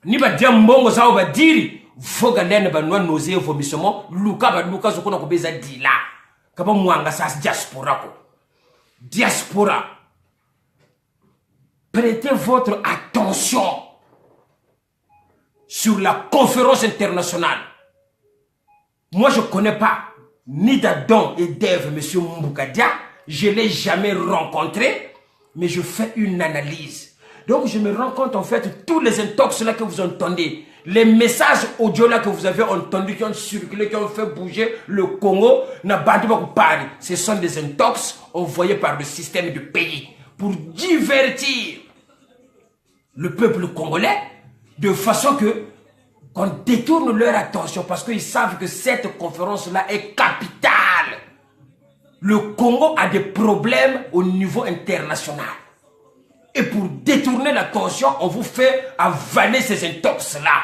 niba diambongo sawo badiri voga lene banwa noze vomissement luka zokona kubeza dila kaba mwanga sa diaspora ko diaspora prêtez votre attention sur la conférence internationale. Moi je connais pas ni d'Adam et d'Ève, M. Mboukadia. Je ne l'ai jamais rencontré, mais je fais une analyse. Donc je me rends compte en fait, tous les intox là que vous entendez, les messages audio là que vous avez entendus, qui ont circulé, qui ont fait bouger le Congo, ce sont des intox envoyés par le système du pays pour divertir le peuple congolais de façon que qu'on détourne leur attention parce qu'ils savent que cette conférence-là est capitale. Le Congo a des problèmes au niveau international. Et pour détourner l'attention, on vous fait avaler ces intox-là.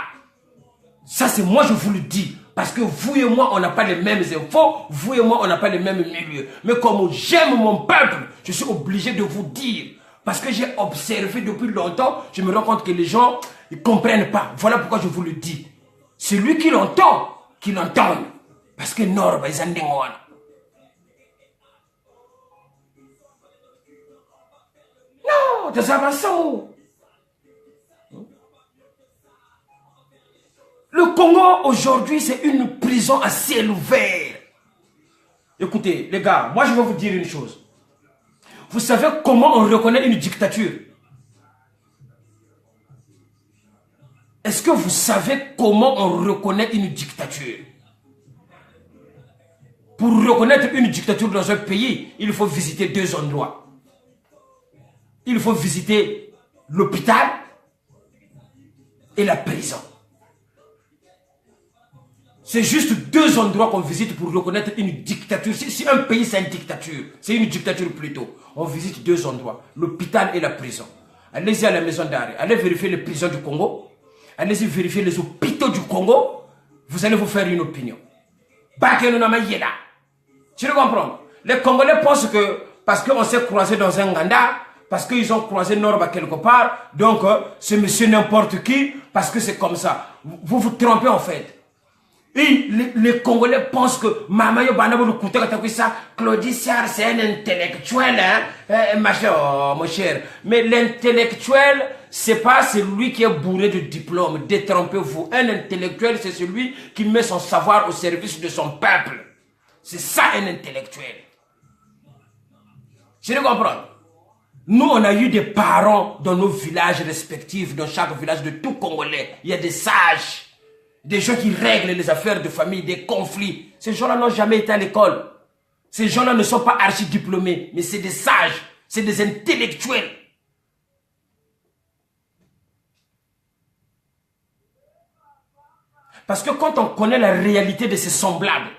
Ça, c'est moi, je vous le dis. Parce que vous et moi, on n'a pas les mêmes infos. Vous et moi, on n'a pas les mêmes milieux. Mais comme j'aime mon peuple, je suis obligé de vous dire. Parce que j'ai observé depuis longtemps, je me rends compte que les gens ne comprennent pas. Voilà pourquoi je vous le dis. Celui qui l'entend, qui l'entende. Parce que Nord, ils en ont. Non, des avançons. Le Congo aujourd'hui, c'est une prison à ciel ouvert. Écoutez, les gars, moi je vais vous dire une chose. Vous savez comment on reconnaît une dictature? Est-ce que vous savez comment on reconnaît une dictature? Pour reconnaître une dictature dans un pays, il faut visiter deux endroits. Il faut visiter l'hôpital et la prison. C'est juste deux endroits qu'on visite pour reconnaître une dictature. Si un pays c'est une dictature, c'est une dictature plutôt. On visite deux endroits, l'hôpital et la prison. Allez-y à la maison d'arrêt, allez vérifier les prisons du Congo. Allez-y vérifier les hôpitaux du Congo. Vous allez vous faire une opinion. Tu le comprends? Les Congolais pensent que parce qu'on s'est croisé dans un Ganda, parce qu'ils ont croisé Norba quelque part, donc c'est monsieur n'importe qui, parce que c'est comme ça. Vous vous trompez en fait. Et les Congolais pensent que Mamayo Banabo le Kouta Claudie Siar c'est un intellectuel, hein, mon cher. Mais l'intellectuel, c'est pas celui qui est bourré de diplômes. Détrompez-vous. Un intellectuel, c'est celui qui met son savoir au service de son peuple. C'est ça un intellectuel. Je le comprends. Nous, on a eu des parents dans nos villages respectifs, dans chaque village de tout Congolais. Il y a des sages. Des gens qui règlent les affaires de famille, des conflits. Ces gens-là n'ont jamais été à l'école. Ces gens-là ne sont pas archi-diplômés, mais c'est des sages, c'est des intellectuels. Parce que quand on connaît la réalité de ses semblables,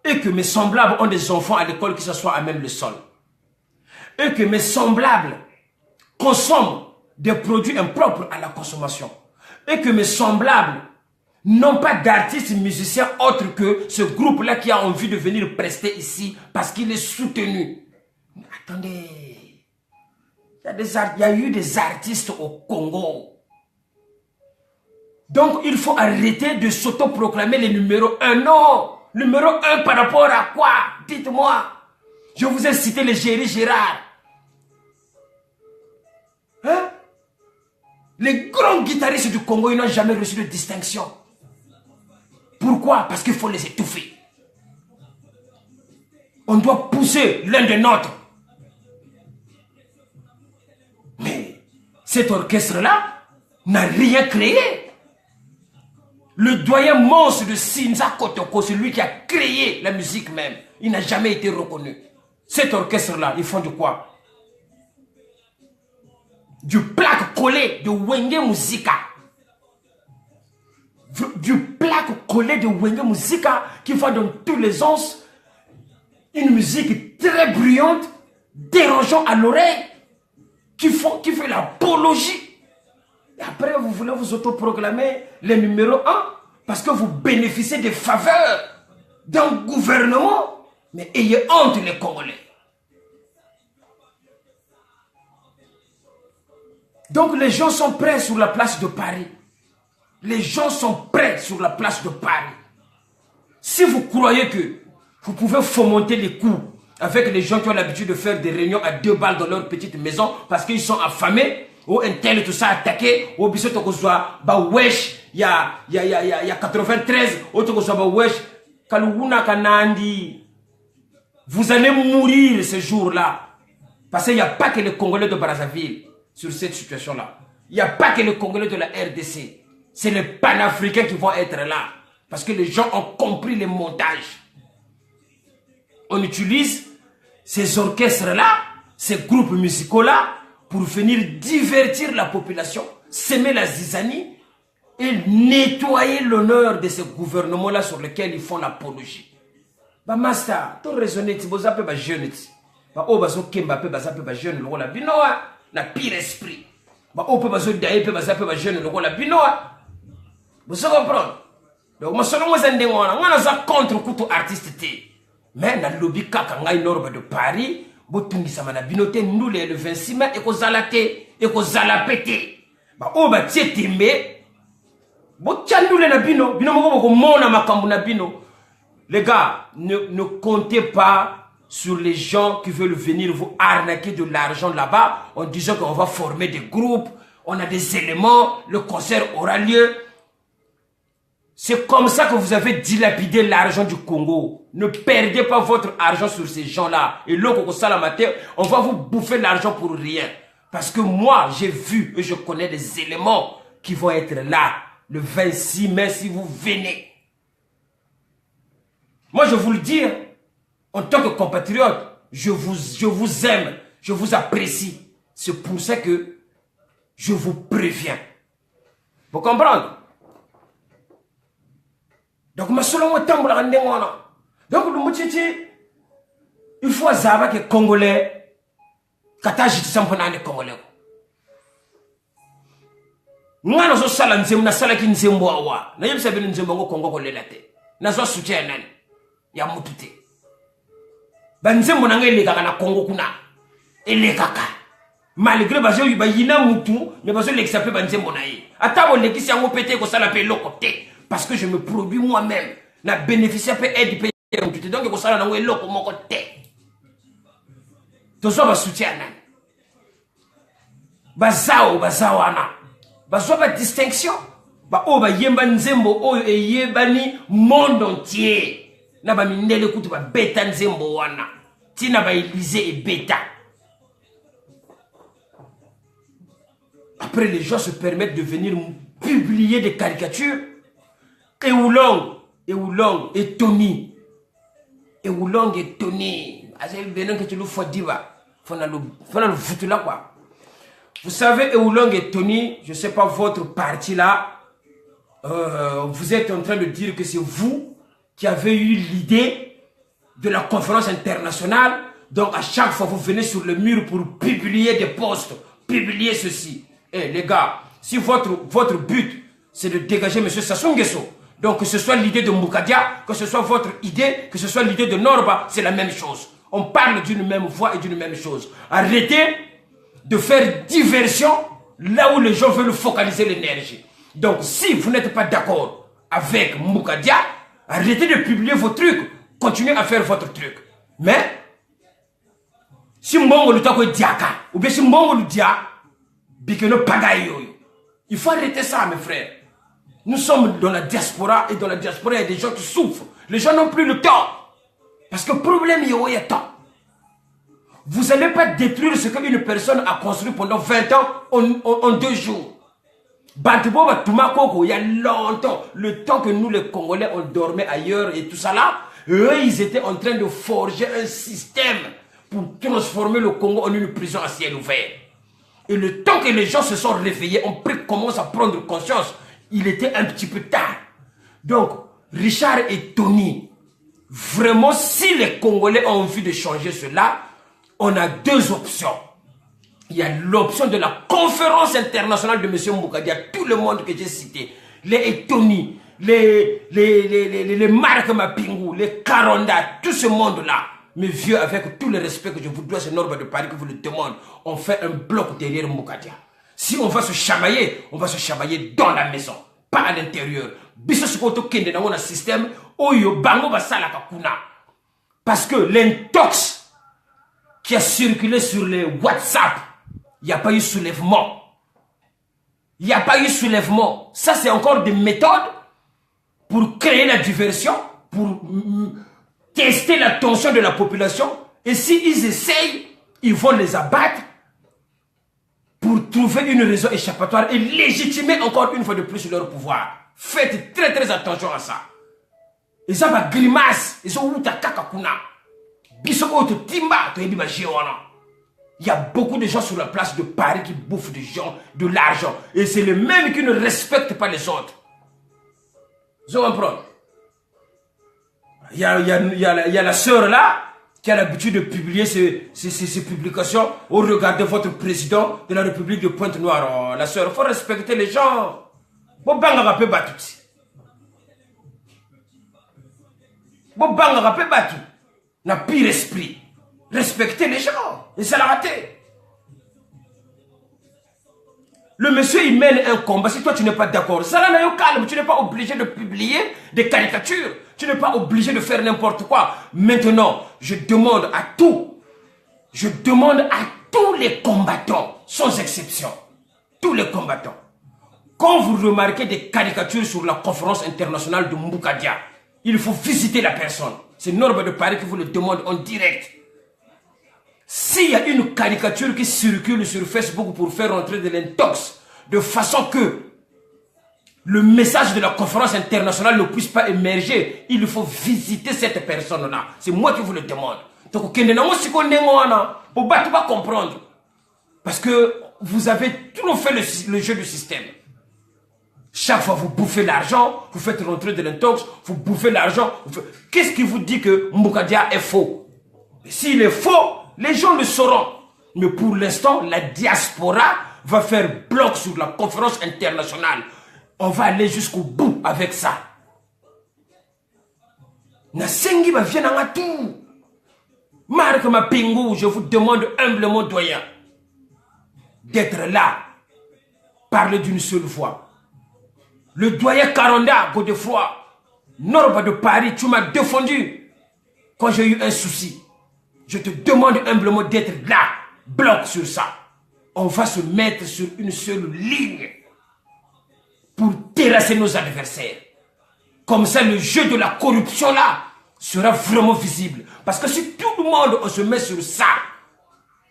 et que mes semblables ont des enfants à l'école qui s'assoient à même le sol, et que mes semblables consomment des produits impropres à la consommation, et que mes semblables n'ont pas d'artistes musiciens autres que ce groupe-là qui a envie de venir prester ici parce qu'il est soutenu. Attendez, il y a eu des artistes au Congo. Donc il faut arrêter de s'autoproclamer les numéros 1. Non, numéro 1 par rapport à quoi? Dites-moi. Je vous ai cité les Géry Gérard. Hein? Les grands guitaristes du Congo, ils n'ont jamais reçu de distinction. Pourquoi? Parce qu'il faut les étouffer. On doit pousser l'un des nôtres. Mais cet orchestre-là n'a rien créé. Le doyen monstre de Sinza Kotoko, c'est lui qui a créé la musique même. Il n'a jamais été reconnu. Cet orchestre-là, ils font de quoi? Du plaque collé de Wenge Musica. Du plaque collé de Wenge Musica qui va dans tous les sens. Une musique très bruyante, dérangeante à l'oreille, qui fait l'apologie. Et après, vous voulez vous autoproclamer les numéros 1 parce que vous bénéficiez des faveurs d'un gouvernement. Mais ayez honte les Congolais. Donc les gens sont prêts sur la place de Paris. Les gens sont prêts sur la place de Paris. Si vous croyez que vous pouvez fomenter les coups avec les gens qui ont l'habitude de faire des réunions à 2 balles dans leur petite maison parce qu'ils sont affamés, ou un tel tout ça attaqué, ou bien il y a 93, autre que soit wesh Kalouuna Kanandi, vous allez mourir ce jour-là. Parce qu'il n'y a pas que les Congolais de Brazzaville sur cette situation-là. Il n'y a pas que les Congolais de la RDC. C'est les panafricains qui vont être là. Parce que les gens ont compris les montages. On utilise ces orchestres-là, ces groupes musicaux-là, pour venir divertir la population, semer la zizanie et nettoyer l'honneur de ce gouvernement-là sur lequel ils font l'apologie. Bah, master, tu raisonnes, tu vas appeler les jeunes. Bah, oh, bah, so kemba, bah, appeler les jeunes, le binoa, na pire esprit. Bah, oh, bah, so daye, bah, appeler les jeunes, le binoa. Vous comprenez? Donc, moi, selon moi, on a contre couteau artiste. Mais, dans le lobby, quand on a de Paris, botungi sama na binote ndule le 26 mai eko zalate eko zalapete ba o ba tietembe bo tchandule na bino bino moko ko mona makambu na bino. Les gars, ne comptez pas sur les gens qui veulent venir vous arnaquer de l'argent là-bas en disant qu'on va former des groupes, on a des éléments, le concert aura lieu. C'est comme ça que vous avez dilapidé l'argent du Congo. Ne perdez pas votre argent sur ces gens-là. Et là, on va vous bouffer l'argent pour rien. Parce que moi, j'ai vu et je connais des éléments qui vont être là le 26 mai si vous venez. Moi, je vous le dis, en tant que compatriote, je vous aime, je vous apprécie. C'est pour ça que je vous préviens. Vous comprenez? Donc, ma selon temps, donc, le moutichi, il faut savoir que les Congolais, kataji tsampona les Congolais. Ngana zo sala nzembo na sala ki nzembo awa. Na yebisa bino nzembo ngo Congo ko lelate. Na zo soutien nani ya mutute. Ba nzembo na ngeleka na Congo kuna. Elekaka. Malgré bazo ba yina mutu, mais bazo l'exape ba nzembo na ye. Ata bo lekisi yango pété ko sala pe lokote. Parce que je me produis moi-même. Na bénéficier peut aide payer mutute. Donc ko sala na ngo eloko moko te. Tozo ba soutien nani. Bazao wana. Bazwa ba distinction. Ba o ba yemba nzembo oyo e yebani monde entier. Na ba mindele kutu ba beta nzembo wana. Tina ba Élysée et beta. Après les gens se permettent de venir publier des caricatures. Eoulong et Tony. Eoulong et Tony. Azé benon que tu le fais diva. Fona le foutu là quoi. Vous savez, Eoulong et Tony, je ne sais pas votre parti là, vous êtes en train de dire que c'est vous qui avez eu l'idée de la conférence internationale. Donc à chaque fois, vous venez sur le mur pour publier des posts, publier ceci. Eh les gars, si votre but, c'est de dégager M. Sassou Nguesso, donc que ce soit l'idée de Moukadia, que ce soit votre idée, que ce soit l'idée de Norba, c'est la même chose. On parle d'une même voix et d'une même chose. Arrêtez de faire diversion là où les gens veulent focaliser l'énergie. Donc, si vous n'êtes pas d'accord avec Moukadia, arrêtez de publier vos trucs. Continuez à faire votre truc. Mais, si Mbongo le tako diaka, ou bien si Mbongo le dia, bikeno pagayo, il faut arrêter ça, mes frères. Nous sommes dans la diaspora, et dans la diaspora, il y a des gens qui souffrent. Les gens n'ont plus le temps. Parce que le problème, il y a temps. Vous n'allez pas détruire ce qu'une personne a construit pendant 20 ans en 2 jours. Bantubo Tumakoko, il y a longtemps, le temps que nous les Congolais on dormait ailleurs et tout ça là, eux ils étaient en train de forger un système pour transformer le Congo en une prison à ciel ouvert. Et le temps que les gens se sont réveillés, on commence à prendre conscience, il était un petit peu tard. Donc, Richard et Tony, vraiment si les Congolais ont envie de changer cela, on a 2 options. Il y a l'option de la conférence internationale de M. Moukadia, tout le monde que j'ai cité, les Etoni, les Marc Mapingou, les Karonda, tout ce monde-là. Mes vieux, avec tout le respect que je vous dois, c'est Norba de Paris que vous le demande, on fait un bloc derrière Moukadia. Si on va se chamailler, on va se chamailler dans la maison, pas à l'intérieur. Parce que l'intox qui a circulé sur les WhatsApp, il n'y a pas eu soulèvement. Il n'y a pas eu soulèvement. Ça, c'est encore des méthodes pour créer la diversion, pour tester la tension de la population. Et s'ils essayent, ils vont les abattre pour trouver une raison échappatoire et légitimer encore une fois de plus leur pouvoir. Faites très très attention à ça. Et ça va grimace. Et ça va kakakuna. Il y a beaucoup de gens sur la place de Paris qui bouffent de l'argent. Et c'est les mêmes qui ne respectent pas les autres. Vous comprenez? Il y a la sœur là qui a l'habitude de publier ces publications au regard de votre président de la République de Pointe-Noire. Oh, la sœur, il faut respecter les gens. Bon, banga rapé battu. Bon, banga rapé battu. N'a pire esprit. Respectez les gens. Et ça l'a raté. Le monsieur, il mène un combat. Si toi, tu n'es pas d'accord, ça là, calme. Tu n'es pas obligé de publier des caricatures. Tu n'es pas obligé de faire n'importe quoi. Maintenant, je demande à tous les combattants, sans exception, tous les combattants, quand vous remarquez des caricatures sur la conférence internationale de Mboukadia, il faut visiter la personne. C'est Norbe de Paris qui vous le demande en direct. S'il y a une caricature qui circule sur Facebook pour faire entrer de l'intox, de façon que le message de la conférence internationale ne puisse pas émerger, il faut visiter cette personne-là. C'est moi qui vous le demande. Donc, vous ne pas comprendre. Parce que vous avez toujours fait le jeu du système. Chaque fois, vous bouffez l'argent, vous faites rentrer de l'intox, vous bouffez l'argent. Qu'est-ce qui vous dit que Mboukadia est faux? S'il est faux, les gens le sauront. Mais pour l'instant, la diaspora va faire bloc sur la conférence internationale. On va aller jusqu'au bout avec ça. Nasengi va venir à tout. Marc Mapingou, je vous demande humblement, doyen, d'être là. Parler d'une seule voix. Le doyen Karanda, Godefroy, Norbe de Paris, tu m'as défendu quand j'ai eu un souci. Je te demande humblement d'être là, bloc sur ça. On va se mettre sur une seule ligne pour terrasser nos adversaires. Comme ça, le jeu de la corruption là sera vraiment visible. Parce que si tout le monde on se met sur ça,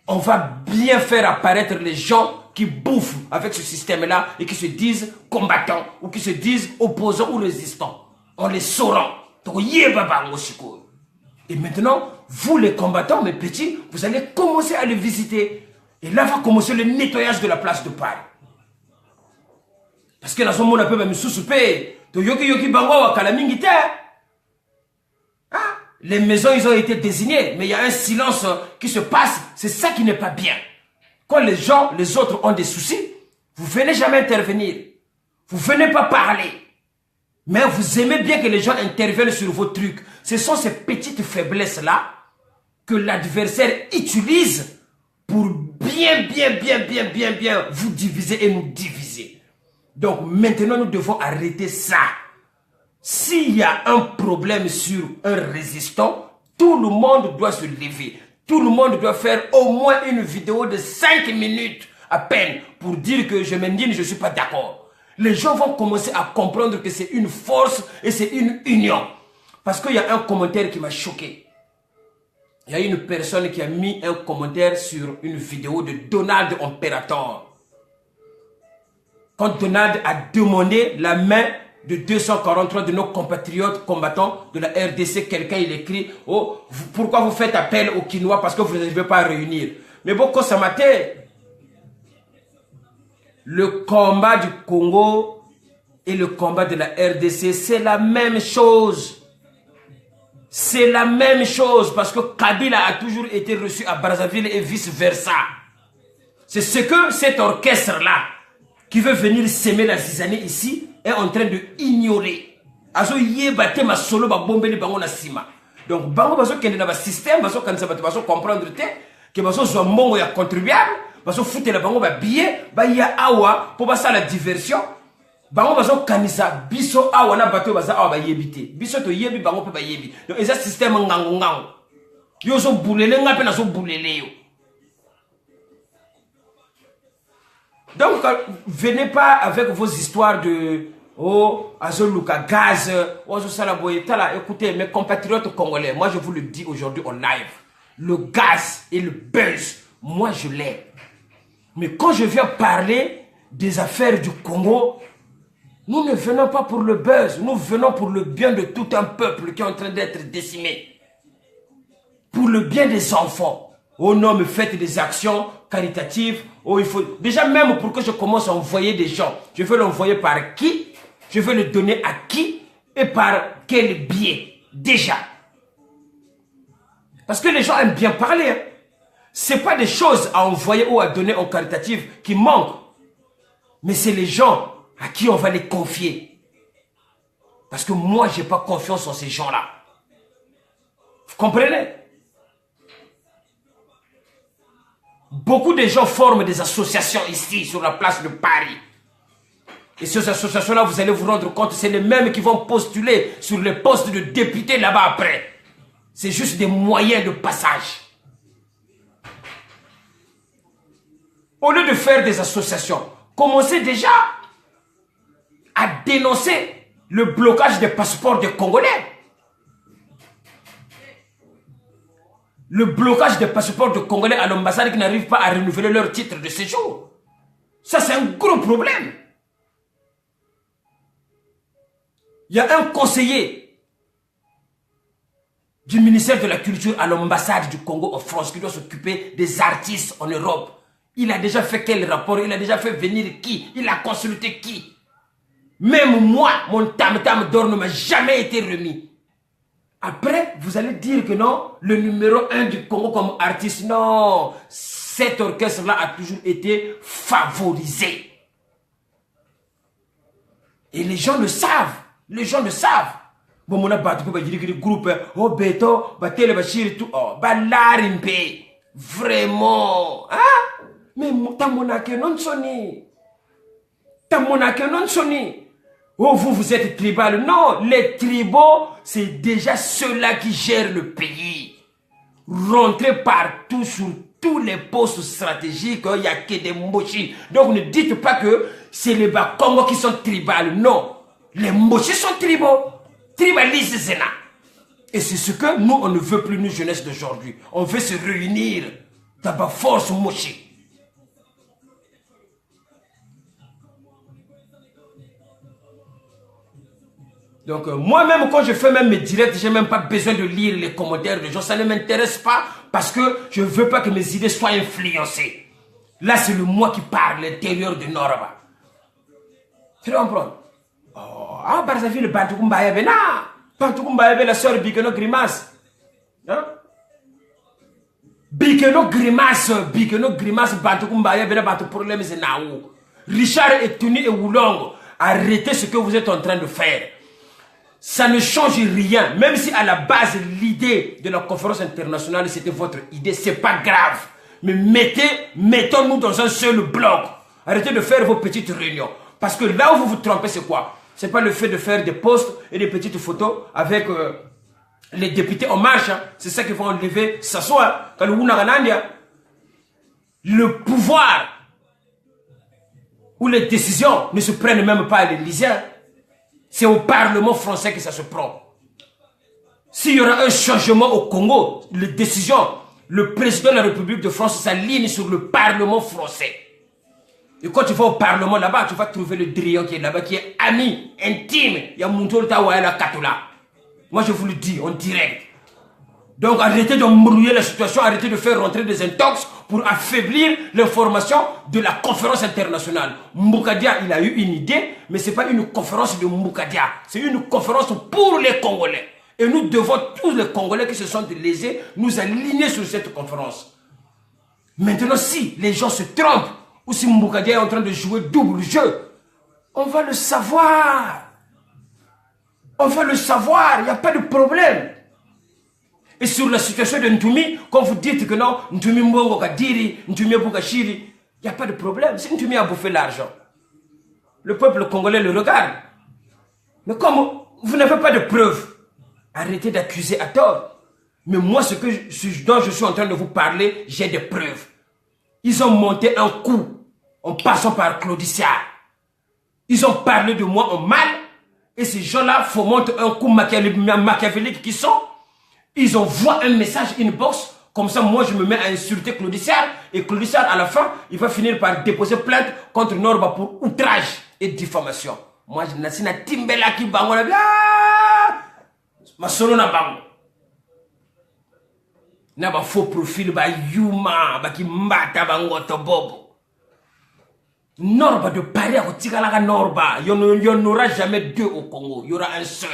on va bien faire apparaître les gens qui bouffent avec ce système-là et qui se disent combattants ou qui se disent opposants ou résistants. On les saura. Et maintenant, vous les combattants, mes petits, vous allez commencer à les visiter. Et là va commencer le nettoyage de la place de Paris. Parce que là, ce monde peut même souper. Les maisons, ils ont été désignées, mais il y a un silence qui se passe. C'est ça qui n'est pas bien. Quand les gens, les autres ont des soucis, vous venez jamais intervenir. Vous venez pas parler. Mais vous aimez bien que les gens interviennent sur vos trucs. Ce sont ces petites faiblesses-là que l'adversaire utilise pour bien vous diviser et nous diviser. Donc maintenant, nous devons arrêter ça. S'il y a un problème sur un résistant, tout le monde doit se lever. Tout le monde doit faire au moins une vidéo de 5 minutes à peine pour dire que je m'indigne, je ne suis pas d'accord. Les gens vont commencer à comprendre que c'est une force et c'est une union. Parce qu'il y a un commentaire qui m'a choqué. Il y a une personne qui a mis un commentaire sur une vidéo de Donald Imperator. Quand Donald a demandé la main de 243 de nos compatriotes combattants de la RDC, quelqu'un il écrit « Oh, pourquoi vous faites appel aux Quinois parce que vous n'arrivez pas à réunir ?» Mais beaucoup ça m'a le combat du Congo et le combat de la RDC, c'est la même chose. C'est la même chose parce que Kabila a toujours été reçu à Brazzaville et vice-versa. C'est ce que cet orchestre-là, qui veut venir s'aimer la zizanie ici, est en train de ignorer. Azo yebate ma solo ba bombe ni bango na sima. Donc bango baso kende na ba système baso kanisa baso comprendre te que baso zo mbongo ya contribuable baso foutre la bango ba billet ba ya awa pour basa la diversion. Bango baso kanisa biso awa na bato baza awa ba yebite. Biso to yebi bango pe ba yebi. Donc eza système ngango ngango. Yo zo boulele ngape na zo boulele yo. Donc, venez pas avec vos histoires de oh, Azoluka gaz, écoutez, mes compatriotes congolais, moi je vous le dis aujourd'hui en live, le gaz et le buzz, moi je l'ai. Mais quand je viens parler des affaires du Congo, nous ne venons pas pour le buzz, nous venons pour le bien de tout un peuple qui est en train d'être décimé. Pour le bien des enfants. Oh non, mais faites des actions caritatives. Oh, il faut... Déjà, même pour que je commence à envoyer des gens, je veux l'envoyer par qui? Je veux le donner à qui? Et par quel biais? Déjà. Parce que les gens aiment bien parler. Hein. Ce n'est pas des choses à envoyer ou à donner en caritative qui manquent. Mais c'est les gens à qui on va les confier. Parce que moi, je n'ai pas confiance en ces gens-là. Vous comprenez? Beaucoup de gens forment des associations ici, sur la place de Paris. Et ces associations-là, vous allez vous rendre compte, c'est les mêmes qui vont postuler sur les postes de députés là-bas après. C'est juste des moyens de passage. Au lieu de faire des associations, commencez déjà à dénoncer le blocage des passeports des Congolais. Le blocage des passeports de Congolais à l'ambassade qui n'arrivent pas à renouveler leur titre de séjour. Ça, c'est un gros problème. Il y a un conseiller du ministère de la Culture à l'ambassade du Congo en France qui doit s'occuper des artistes en Europe. Il a déjà fait quel rapport? Il a déjà fait venir qui? Il a consulté qui? Même moi, mon tam-tam d'or ne m'a jamais été remis. Après, vous allez dire que non, le numéro 1 du Congo comme artiste, non. Cet orchestre-là a toujours été favorisé. Et les gens le savent. Les gens le savent. Bon, mon abattu peut dire que le groupe, oh, Beto, Batel, Bachir, tout, oh, Balarimpe. Vraiment. Hein? Mais ta monake non soni. Ta monake non soni. Oh, vous êtes tribal. Non, les tribaux, c'est déjà ceux-là qui gèrent le pays. Rentrez partout sur tous les postes stratégiques, il n'y a que des mochis. Donc ne dites pas que c'est les Bakongo qui sont tribales. Non, les mochis sont tribaux. Tribalistes, c'est là. Et c'est ce que nous, on ne veut plus, nous, jeunesse d'aujourd'hui. On veut se réunir dans la force mochi. Donc moi-même, quand je fais même mes directs, je n'ai même pas besoin de lire les commentaires des gens. Ça ne m'intéresse pas parce que je ne veux pas que mes idées soient influencées. Là, c'est le moi qui parle, l'intérieur de Noraba. Tu comprends? Oh, ah, Barzaville, Bantoukoumbaye, ben non. Bantoukoumbaye, la soeur Bikeno Grimace. Hein? Bikeno Grimace, Bantoukoumbaye, ben Bantou problème, c'est Naou. Richard Etuni et Woulongo, arrêtez ce que vous êtes en train de faire. Ça ne change rien. Même si à la base, l'idée de la conférence internationale, c'était votre idée, c'est pas grave. Mais mettons-nous dans un seul bloc. Arrêtez de faire vos petites réunions. Parce que là où vous vous trompez, c'est quoi? C'est pas le fait de faire des posts et des petites photos avec les députés en marche. Hein. C'est ça qu'ils vont enlever, s'asseoir. Le pouvoir ou les décisions ne se prennent même pas à l'Élysée. C'est au Parlement français que ça se prend. S'il y aura un changement au Congo, les décisions, le président de la République de France s'aligne sur le Parlement français. Et quand tu vas au Parlement là-bas, tu vas trouver le Drian qui est là-bas, qui est ami, intime. Il y a Moutol Tawaya Katola. Moi, je vous le dis en direct. Donc, arrêtez de brouiller la situation, arrêtez de faire rentrer des intox pour affaiblir l'information de la conférence internationale. Mboukadia, il a eu une idée, mais ce n'est pas une conférence de Mboukadia. C'est une conférence pour les Congolais. Et nous devons, tous les Congolais qui se sont lésés, nous aligner sur cette conférence. Maintenant, si les gens se trompent, ou si Mboukadia est en train de jouer double jeu, on va le savoir. On va le savoir, il n'y a pas de problème. Et sur la situation de Ntumi, quand vous dites que non, Ntumi Mbongo Kadiri, Ntumi Bougachiri, il n'y a pas de problème. Si Ntumi a bouffé l'argent, le peuple congolais le regarde. Mais comme vous n'avez pas de preuves, arrêtez d'accuser à tort. Mais moi, ce dont je suis en train de vous parler, j'ai des preuves. Ils ont monté un coup en passant par Claudicia. Ils ont parlé de moi en mal. Et ces gens-là fomentent un coup machiavélique qui sont. Ils envoient un message inbox. Comme ça, moi, je me mets à insulter Claude Sarr. Et Claude Sarr, à la fin, il va finir par déposer plainte contre Norba pour outrage et diffamation. Moi, je n'ai pas timbela qui bango la ma solo na bango. Na ba faux profil ba yuma ba ki mbata bango to bobo. Norba de Paris à Tigalaka Norba. Il n'y en aura jamais deux au Congo. Il y aura un seul.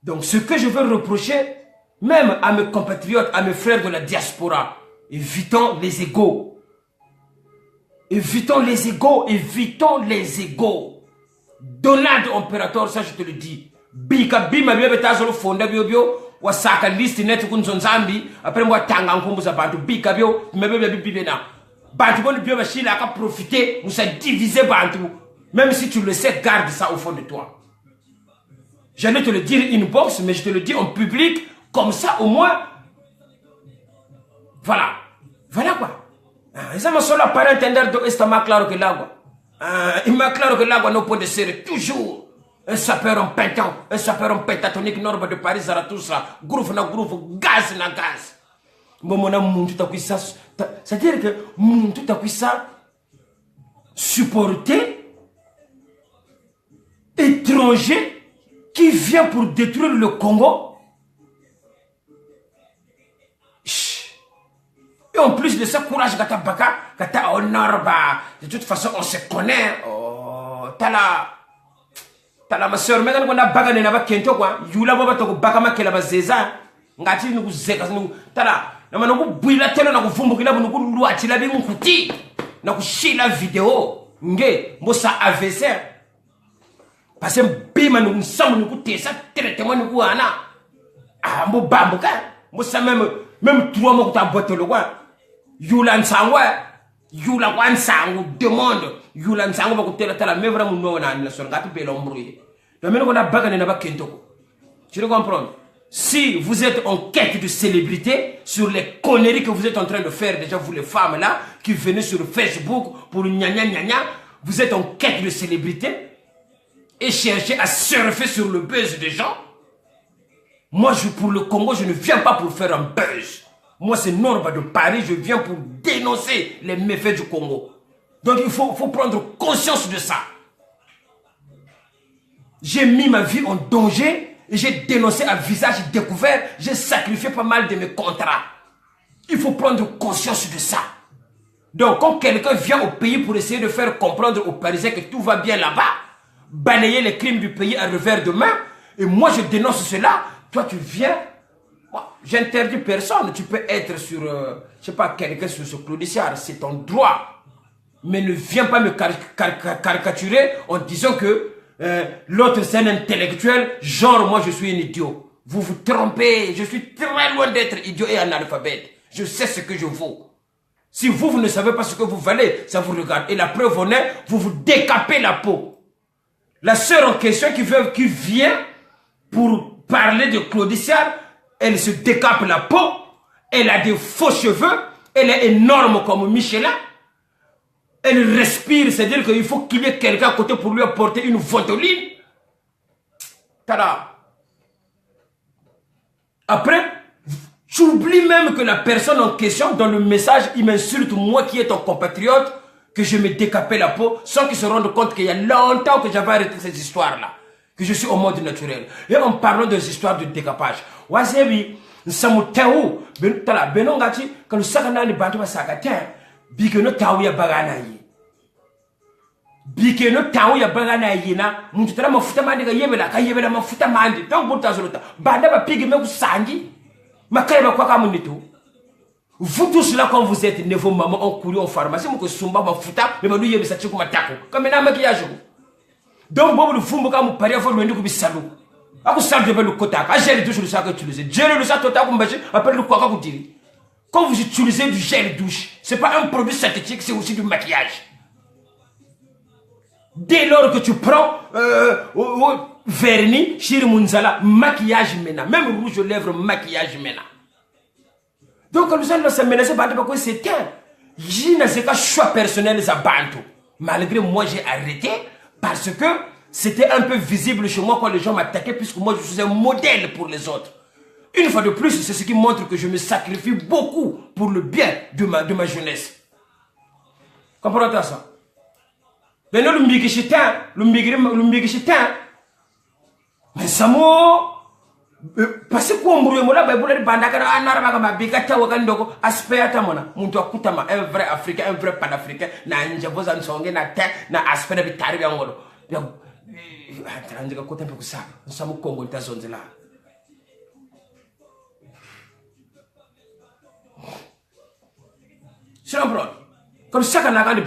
Donc ce que je veux reprocher, même à mes compatriotes, à mes frères de la diaspora, évitons les égos. Évitons les égos. Évitons les égos. Donald Imperator, ça je te le dis. Bika bima beta solo fonda bio. Wasaka liste net kunzo nzambi après moi tanga nkumbuza bantu bika bio mebebe bibena bantu bon bio bashila aka profiter nous a diviser bantu même si tu le sais garde ça au fond de toi. J'allais te le dire inbox mais je te le dis en public comme ça au moins voilà quoi. Ça m'a solo para entender do está más claro que el agua. Il m'a claro que l'agua no puede ser toujours un sapeur en pentatonique Norba de Paris Zarathustra, groove na groove, gaz na gaz. C'est-à-dire que mon tout a ça supporter étranger qui vient pour détruire le Congo. Et en plus de ça, courage Gata Baka, Gata Norba. De toute façon, on se connaît. Oh, Tala ma soeur mega ngo na baga ne na ba kento kwa yula baba to baka makela ba zeza ngati ni kuzeka ni tala na mano ku buila tena na kuvumbukila bunu ku luachi la bi nkuti na kushila video nge mbosa AVC parce bima ni nsamu ni kutesa traitement ni ku ana mbo bambuka mbosa même trois mois ta botolo kwa yula nsangwa yula kwa nsangu demande yula nsangu ba kutela tala mais vraiment no na na so ngati pelo mbruye donc maintenant on a bagane na ba kentoko. Tu le comprends? Si vous êtes en quête de célébrité sur les conneries que vous êtes en train de faire déjà vous les femmes là qui venez sur Facebook pour gna gna gna gna, vous êtes en quête de célébrité et cherchez à surfer sur le buzz des gens. Moi pour le Congo, je ne viens pas pour faire un buzz. Moi, c'est Norba de Paris, je viens pour dénoncer les méfaits du Congo. Donc, il faut prendre conscience de ça. J'ai mis ma vie en danger et j'ai dénoncé à visage découvert. J'ai sacrifié pas mal de mes contrats. Il faut prendre conscience de ça. Donc, quand quelqu'un vient au pays pour essayer de faire comprendre aux Parisiens que tout va bien là-bas, balayer les crimes du pays à revers de main, et moi, je dénonce cela, toi, tu viens... J'interdis personne. Tu peux être sur, je sais pas, quelqu'un sur ce Claude Sarr, c'est ton droit. Mais ne viens pas me caricaturer en disant que l'autre c'est un intellectuel, genre moi je suis un idiot. Vous vous trompez, je suis très loin d'être idiot et analphabète. Je sais ce que je vaux. Si vous ne savez pas ce que vous valez, ça vous regarde. Et la preuve en est, vous vous décapez la peau. La sœur en question qui vient pour parler de Claude Sarr, elle se décape la peau, elle a des faux cheveux, elle est énorme comme Michelin, elle respire, c'est-à-dire qu'il faut qu'il y ait quelqu'un à côté pour lui apporter une ventoline. Tada. Après, tu oublies même que la personne en question, dans le message, il m'insulte, moi qui est ton compatriote, que je me décapais la peau, sans qu'il se rende compte qu'il y a longtemps que j'avais arrêté ces histoires-là. Que je suis au monde naturel. Et en parlant des histoires de décapage, wazebi, nsamu tehu, tala, benongati, quand le sakana ni bantu basakaten, bike no tawu ya bagana yi. Bike no tawu ya bagana yi na, muntu tala mafuta mandi ka yebela mafuta mandi. Donc, buta zolota, banda ba pigi me kusangi, makaya ba kwa kamunitu. Vous tous là, quand vous êtes, ne vos mamans ont couru en pharmacie, vous sumba mafuta, mais vous yebisa chiku matako. Comme un maquillage. Donc, bon, le fou, quand vous parlez, vous le dites, salou. Ah, vous savez le quota. Ah, j'ai le douche, le sac utilisé. J'ai le sac total, vous m'avez appelé le quoi, vous dites. Quand vous utilisez du gel douche, ce n'est pas un produit synthétique, c'est aussi du maquillage. Dès lors que tu prends vernis, chirimunzala, maquillage maintenant. Même rouge aux lèvres, maquillage maintenant. Donc, quand nous allons se menacer, c'est éteint. Je n'ai qu'un choix personnel à Bantu. Malgré moi, j'ai arrêté parce que c'était un peu visible chez moi quand les gens m'attaquaient, puisque moi, je suis un modèle pour les autres. Une fois de plus, c'est ce qui montre que je me sacrifie beaucoup pour le bien de ma jeunesse. Comprenez ça? Mais non, le mbigichitin, mais ça m'a... Parce que pour moi, un vrai Africain, un vrai panafricain, c'est un problème. Comme ça qu'on a gagné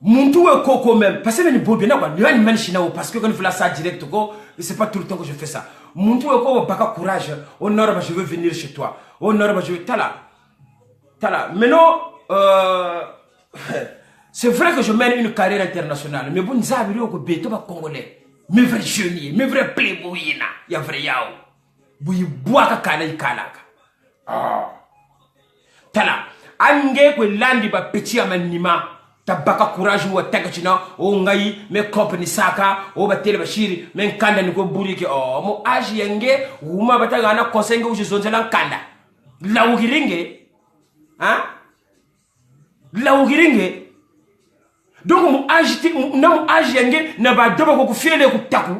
Muntu koko même parce que ni bobi na quoi ni wani manchina parce que quand il fait ça direct go c'est pas tout le temps que je fais ça. Muntu koko baka courage au nord je veux venir chez toi. Au nord je veux tala. Maintenant c'est vrai que je mène une carrière internationale mais bon nzabiri ko beto ba congolais. Mes vrais génies, mes vrais playboys na ya vrai yao. Buyi boaka kana ikalaka. Ah. Tala ange ko landi ba petit amanima. Tabaka courage ou tagachina o ngai me company saka o batele bashiri men kanda ni ko buriki o mo agi yenge uma bataga na konsenge u jizonzela kanda la ugiringe hein la ugiringe donc mo agi yenge na ba doba ko kufiele ku taku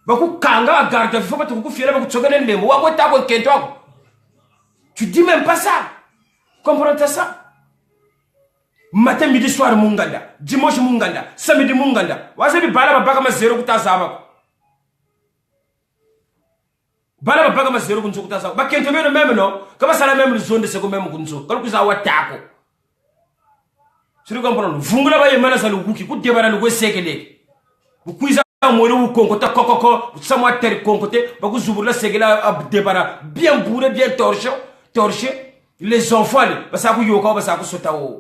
ba ku kanga garde fo ba ku fiele ba ku tsogele ndemo wa ko tako kento tu dis même pas ça comprends ça. Matin, midi, soir, munganda. Dimanche, munganda. Samedi, munganda. Wasabi bala babaka ma zero kutazaba. Bala babaka ma zero kunzo kutazaba. Ba kento meno même non. Kama sala même zone de seko même kunzo. Kalu kuza watako. Suri comprendre. Vungula ba yemana salu kuki ku debara lu sekele. Bu kuiza mori u konkota kokoko, samwa ter konkote, ba ku zubula sekela debara bien bourré, bien torché. Les enfants, ba sa ku yoka ba sa ku sotao.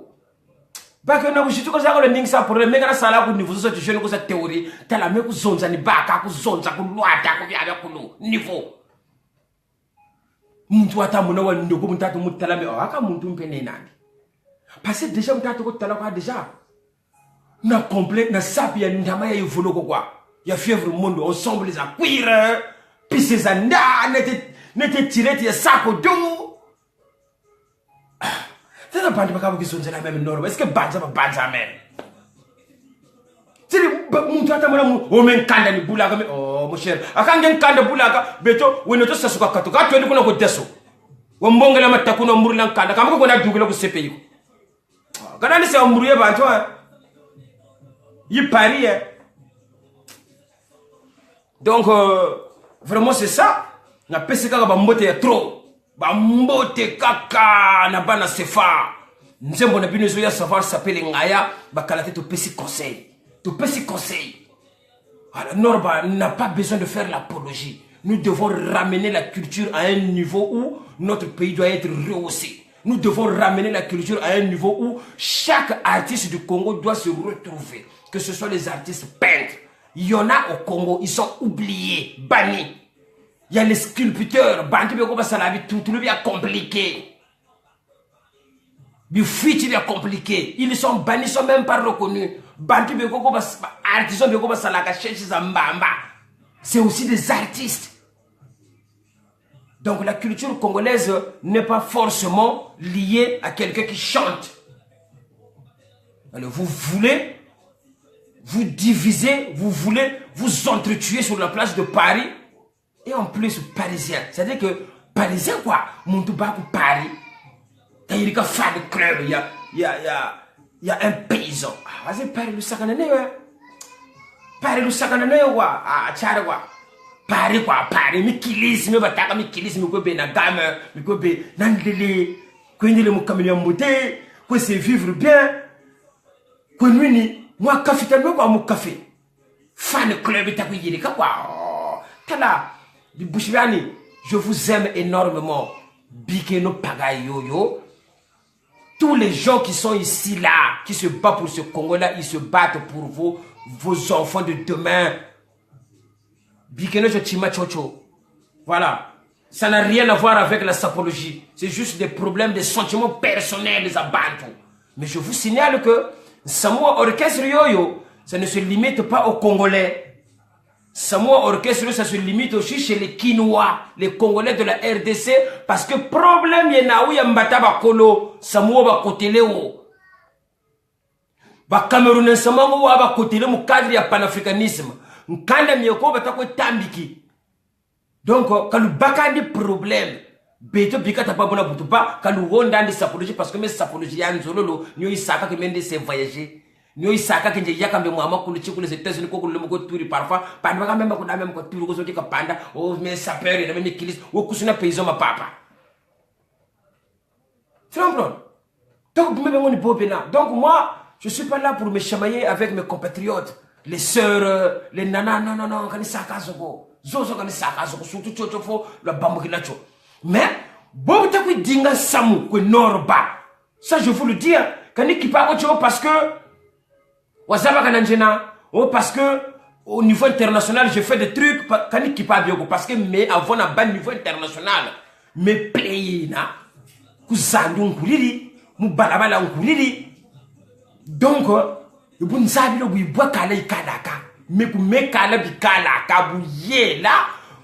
Baka na bushito ko zakolo ning sa problème mais kana sala ku niveau so jeune ko sa théorie tala me ku zonza ni baka ku zonza ku lwata ku bya ku niveau muntu atamuna wa ndoko mutatu mutala me aka muntu mpene nani parce que déjà mutatu ko tala ko déjà na complet na sapi ya ndama ya yivolo ko kwa ya fièvre monde ensemble les akuire puis ces anda nete tirete ya sako do. C'est un bande qui sont la même norme. Est-ce que banza même? C'est mon tata mon men kanda ni bulaga me oh mon cher. Akangen kanda bulaga beto wenoto sasuka katoka to ndiko na ko deso. Wa mbongela matakuna murila kanda kama ko na dugula ko sepe yiko. Kana ni se muriye banjo yi pari donc vraiment c'est ça. Na pesika ba mbote ya trop. Bambote kaka na bana sefa nzembo na bino ya savoir s'appelle ngaya bakalate to pesi conseil voilà Norba n'a pas besoin de faire l'apologie. Nous devons ramener la culture à un niveau où notre pays doit être rehaussé. Nous devons ramener la culture à un niveau où chaque artiste du Congo doit se retrouver, que ce soit les artistes peintres. Il y en a au Congo, ils sont oubliés, bannis. Il y a les sculpteurs, bantu beko basalabi tout le bien compliqué. Bifuiti bien compliqué. Ils sont bannis, ils sont même pas reconnus. Bantu beko artisans beko basalaka cherche zambamba. C'est aussi des artistes. Donc la culture congolaise n'est pas forcément liée à quelqu'un qui chante. Alors vous voulez vous diviser, vous voulez vous entretuer sur la place de Paris. Et en plus, parisien. C'est-à-dire que, parisien quoi, mon touba pour Paris. Quand il y a un fan de club, il y a un paysan. Ah, vas-y, Paris, le sacanane, ouais. Paris, le sacanane, ouais. Ah, tchare, quoi. Paris, quoi, Paris, mi kilis, mi bataka, mi kilis, mi kobe na gamme, mi kobe nandele, kwenye le mukamili mbote, kwe se vivre bien. Kwenye ni, moi, café, t'as quoi, mon café. Fan de club, t'as quoi, quoi. Tala. Je vous aime énormément. Bikeno Pagaï Yo. Tous les gens qui sont ici là, qui se battent pour ce Congo-là, ils se battent pour vous, vos enfants de demain. Bikeno Chochima Chocho. Voilà. Ça n'a rien à voir avec la sapologie. C'est juste des problèmes, des sentiments personnels des Abantu. Mais je vous signale que Samoa Orchestre Yoyo, ça ne se limite pas aux Congolais. Samoa Orchestre, ça se limite aussi chez les Kinois, les Congolais de la RDC, parce que problème yena ou yambata bakolo, Samoa ba kotele o. Ba Camerounais Samoa ba kotele mu cadre ya panafricanisme. Nkanda miyoko batako tambiki. Donc, quand nous avons des problèmes, beto bikata pa bona butupa, quand nous avons des sapologies, parce que mes sapologies yan zololo, nous y saka qui mène des voyager, nous y saka qui y a quand même moi pour les États-Unis, pour le mot tour parfois, pas même quand même quand tu le que panda, oh mes sapeurs et même kilis, ou kusuna paysan ma papa. C'est un problème. Donc, donc moi, je suis pas là pour me chamailler avec mes compatriotes, les sœurs, les nanas, non, quand ils saka zogo. Zozo kani saka zoko surtout chochofo la bambokinacho. Mais bon ta ku dinga samu ku norba. Ça je vous le dis quand qui pas autre parce que wazaba kananjena ou parce que au niveau international je fais des trucs quand qui pas bien parce que mais avant na ban niveau international mais pays na ku zandu nkulili mu balabala nkulili donc ibun zabilo bu ibwakala ikadaka mais pour me kala bikala kabu yela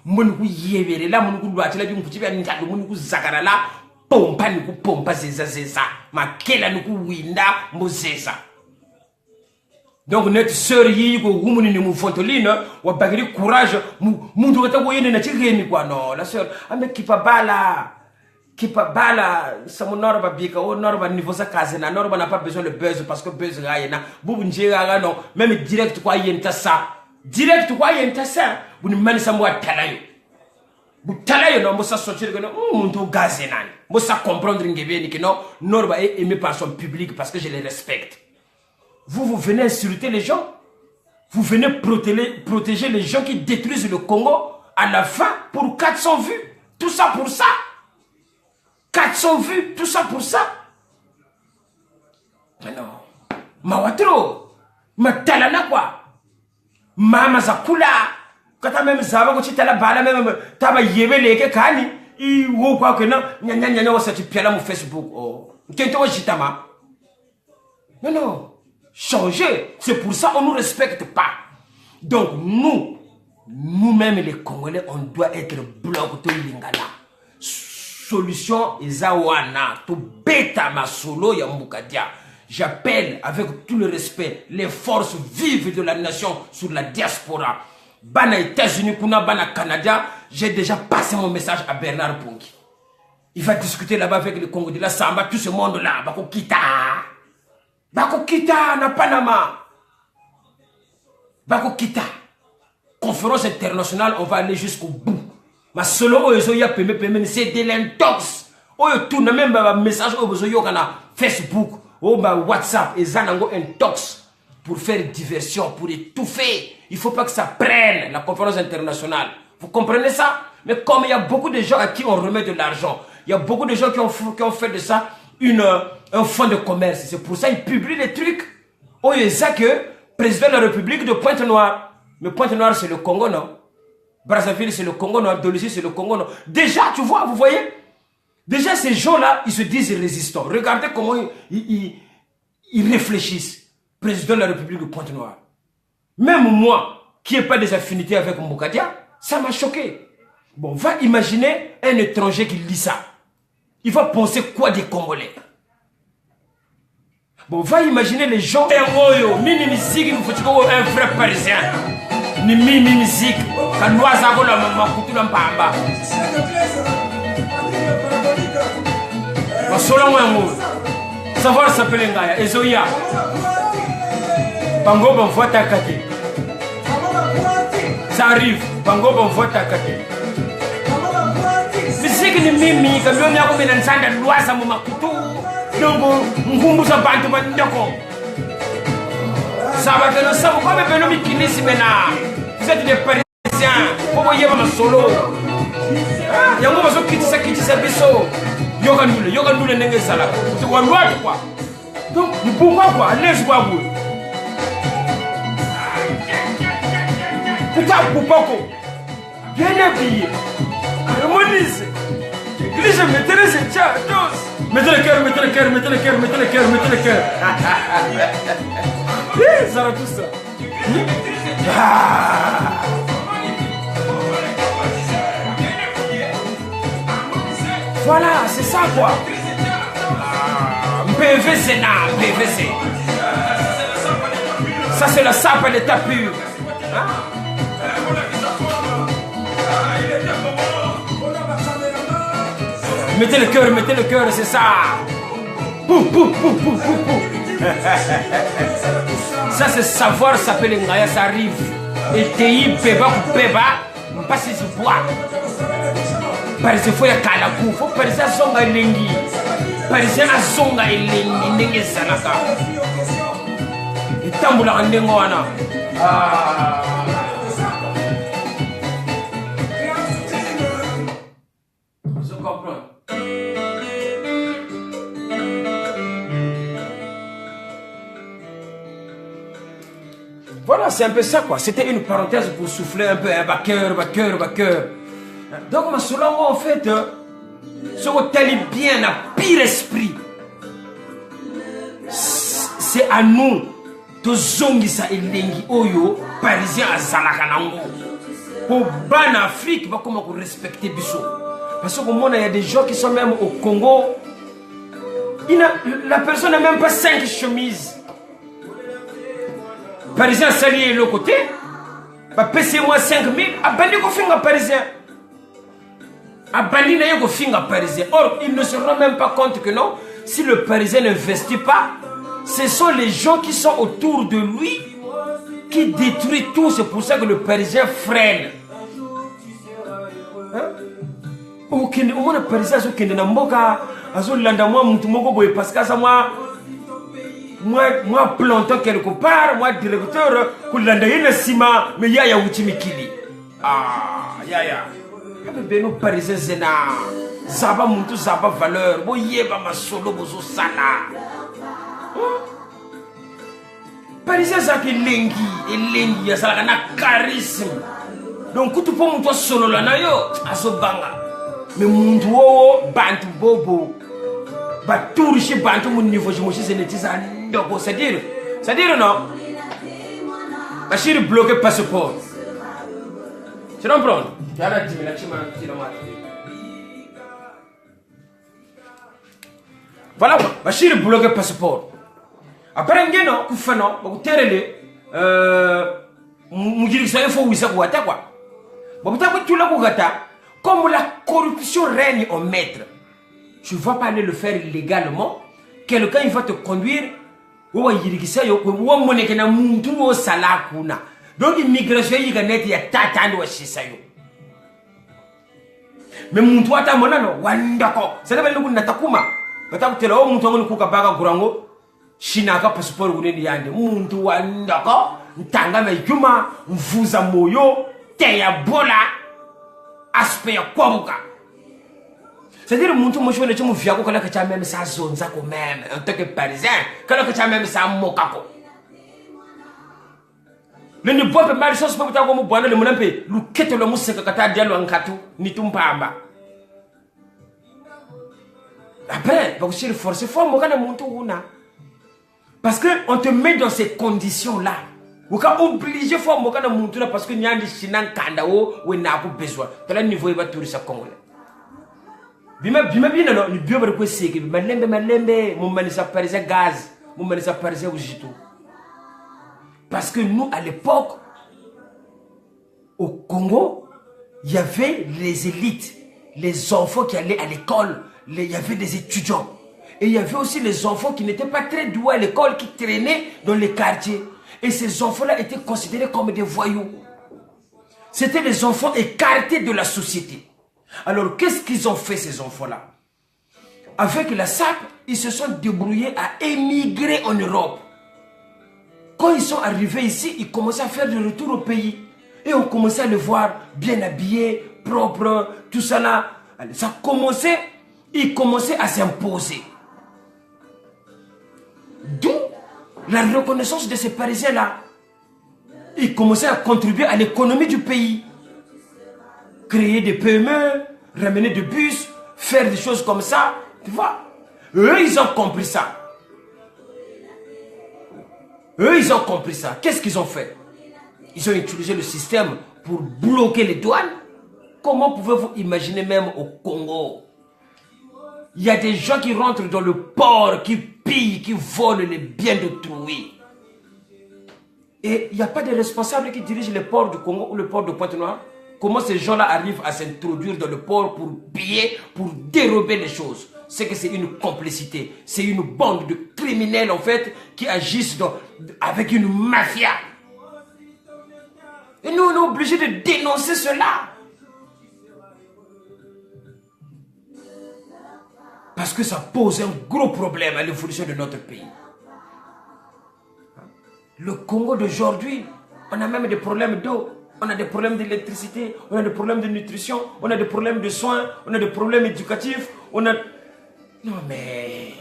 mun ku yebere la mun ku lwatila bi mkuti bya ngalo mun ku zakara la pompa ni ku pompa zeza makela ni ku winda mozeza. Donc notre sœur yi ko gumuni ni mu fontoline wa bagiri courage mundu kata ko yene na chiremi kwa no la sœur ame kipa bala samu norba bika o norba niveau sa kazena norba n'a pas besoin de buzz parce que buzz raina bubu njera non même direct quoi yenta ça bu ni mani samu atalayo bu talayo no mosa sortir que no muntu gazenani mosa comprendre ngebe ni que non norba est aimé par son public parce que je les respecte. Vous venez insulter les gens, vous venez protéger les gens qui détruisent le Congo à la fin pour 400 vues, tout ça pour ça. 400 vues, tout ça pour ça. Mais non. Mawatro. Matalana quoi. Mama zakula. Kata même zaba ko chitala bala même taba yebe leke kani. I wo kwa que non. Nya wasa piala mu Facebook. Oh. Kento chitama. Mais non. Changer. C'est pour ça qu'on nous respecte pas. Donc nous-mêmes les Congolais, on doit être bloc to lingala. Solution Ezawana, to beta ma solo ya Mbukadia. J'appelle avec tout le respect les forces vives de la nation sur la diaspora. Bana États-Unis, kuna bana Canada, j'ai déjà passé mon message à Bernard Pongi. Il va discuter là-bas avec le Congo de la Samba, tout ce monde-là. Bako Kita na Panama. Bako Kita. Conférence internationale, on va aller jusqu'au bout. Ma solo oyo ya peme c'est de l'intox. Oyo tout na même message oyo yo kana Facebook, ou WhatsApp et zanango intox pour faire diversion, pour étouffer. Il faut pas que ça prenne la conférence internationale. Vous comprenez ça? Mais comme il y a beaucoup de gens à qui on remet de l'argent, il y a beaucoup de gens qui ont fait de ça un fonds de commerce. C'est pour ça qu'ils publient les trucs. Oyo ça que président de la République de Pointe-Noire. Mais Pointe-Noire c'est le Congo, non? Brazzaville c'est le Congo Nord, Dolisie c'est le Congo Nord. Déjà, tu vois, vous voyez, déjà ces gens-là, ils se disent résistants. Regardez comment ils réfléchissent. Président de la République de Pointe-Noire. Même moi, qui n'ai pas des affinités avec Mbukadia, ça m'a choqué. Bon, va imaginer un étranger qui lit ça. Il va penser quoi des Congolais? Bon, va imaginer les gens. Mini musique, il faut un vrai Parisien. Ni mimi musique. Quand nous avons la maman, pamba. Savoir s'appeler Ngaya, Ezoya. Bango bon vote à Kate. Ça arrive, Bango bon vote à Kate. Musique ni mimi, comme on a comme un ensemble de lois à mon makutu. Donc, on vous a battu par Ndoko. Ça va que nous savons pas même nous qui n'est maintenant. Vous êtes des Parisiens. Vous voyez ma solo. Yango bazo kitisa biso. Yoga nule nenge sala. Tu vois quoi? Donc, du pourquoi quoi? Laisse-moi vous. Putain, Poupoko. Bien habillé. harmonise. L'église mettez ses tous. Mettez le cœur, mettez le cœur, mettez le cœur, mettez le cœur, mettez le cœur. Ça va tout ça. Voilà, c'est ça quoi. PVC, PVC. Ça c'est le sap à l'état pur. Mettez le cœur, c'est ça. Pou, pou, pou, pou, pou, pou. Ça c'est savoir s'appeler Ngaya, ça arrive. Et TI, Beba, passe du bois. Par exemple, il faut y aller à la boue. Il faut par exemple zonga lengi. Par exemple, zonga lengi. Nengi sanaka. Et tamboula en nengoana. Je comprends. Voilà, c'est un peu ça quoi. C'était une parenthèse pour souffler un peu. Backer. Donc, ma selon en fait, ce que tu bien à pire esprit, c'est à nous de zongisa et lengi oyo parisien à Zalakanango. Pour ban Afrique, comment respecter Bissot. Parce que il y a des gens qui sont même au Congo. La personne n'a même pas 5 chemises. Parisien sali le côté. Payez moi 5 000. Abandonné qu'on fait un parisien. Abandonné qu'on fait un parisien. Or, ils ne se rendent même pas compte que non. Si le parisien ne investit pas, ce sont les gens qui sont autour de lui qui détruisent tout. C'est pour ça que le parisien freine. Au moins, le parisien qui est dans le monde, parce que ça, moi plantant quelque part, moi directeur, pour l'andayé ciment, mais il y a Uchimikili. Ya. Nous parisiens, zena, zaba muntu zaba valeur, boye ba ma solo bozo sana. Parisien ça qui lengi, ya ça na charisme. Donc tout pour muntu solo la na yo, asobanga. Mais muntu wo bantu bobo. Ba tourcher bantu mon niveau, je me suis c'est-à-dire non. Bachir bloqué passeport. Tu comprends? Voilà, Bachir bloqué passeport. Après, il y a un fait non, vous terrez il faut vous quoi. Comme la corruption règne au maître, tu ne vas pas aller le faire illégalement. Quelqu'un il va te conduire. Donc l'immigration il y a tatando shisayo. Mais muntu ata monano wandako. C'est là que nous natakuma. Batakutela o muntu ngoni kukabaga kurango. Shinaka passeport uneni yande. Muntu wandako. Ntanga mejuma. Mvuza moyo. Teya bola. Aspect ya kwabuka. C'est-à-dire muntu mo shone chimu vyako kala ka même sa zone za ko même en tant que parisien kala ka même sa mokako. Le ne boit pas mal chose pour ta comme boire le monampe lu keto lo museka kata dialo ankatu ni tumpamba. Après donc c'est force fort mo kana muntu una. Parce que on te met dans ces conditions là. Vous êtes obligé de faire mon muntu là parce que nyandi sinan kanda wo we na ko besoin. Tala niveau va tourista congolais. Bima bina no ni bio ko seki malembe mon manisa parisien gaz mon manisa parisien ujito. Parce que nous à l'époque au Congo il y avait les élites, les enfants qui allaient à l'école, il y avait des étudiants et il y avait aussi les enfants qui n'étaient pas très doués à l'école qui traînaient dans les quartiers et ces enfants-là étaient considérés comme des voyous. C'était les enfants écartés de la société. Alors, qu'est-ce qu'ils ont fait, ces enfants-là? Avec la SAP, ils se sont débrouillés à émigrer en Europe. Quand ils sont arrivés ici, ils commençaient à faire le retour au pays. Et on commençait à les voir bien habillés, propres, tout ça là. Ça commençait, ils commençaient à s'imposer. D'où la reconnaissance de ces Parisiens-là. Ils commençaient à contribuer à l'économie du pays. Créer des PME, ramener des bus, faire des choses comme ça, tu vois. Eux, ils ont compris ça. Eux, ils ont compris ça. Qu'est-ce qu'ils ont fait? Ils ont utilisé le système pour bloquer les douanes. Comment pouvez-vous imaginer même au Congo? Il y a des gens qui rentrent dans le port, qui pillent, qui volent les biens d'autrui. Et il n'y a pas de responsables qui dirigent le port du Congo ou le port de Pointe-Noire. Comment ces gens-là arrivent à s'introduire dans le port pour piller, pour dérober les choses? C'est que c'est une complicité. C'est une bande de criminels, en fait, qui agissent avec une mafia. Et nous, on est obligés de dénoncer cela. Parce que ça pose un gros problème à l'évolution de notre pays. Le Congo d'aujourd'hui, on a même des problèmes d'eau, on a des problèmes d'électricité, on a des problèmes de nutrition, on a des problèmes de soins, on a des problèmes éducatifs, on a... Non mais...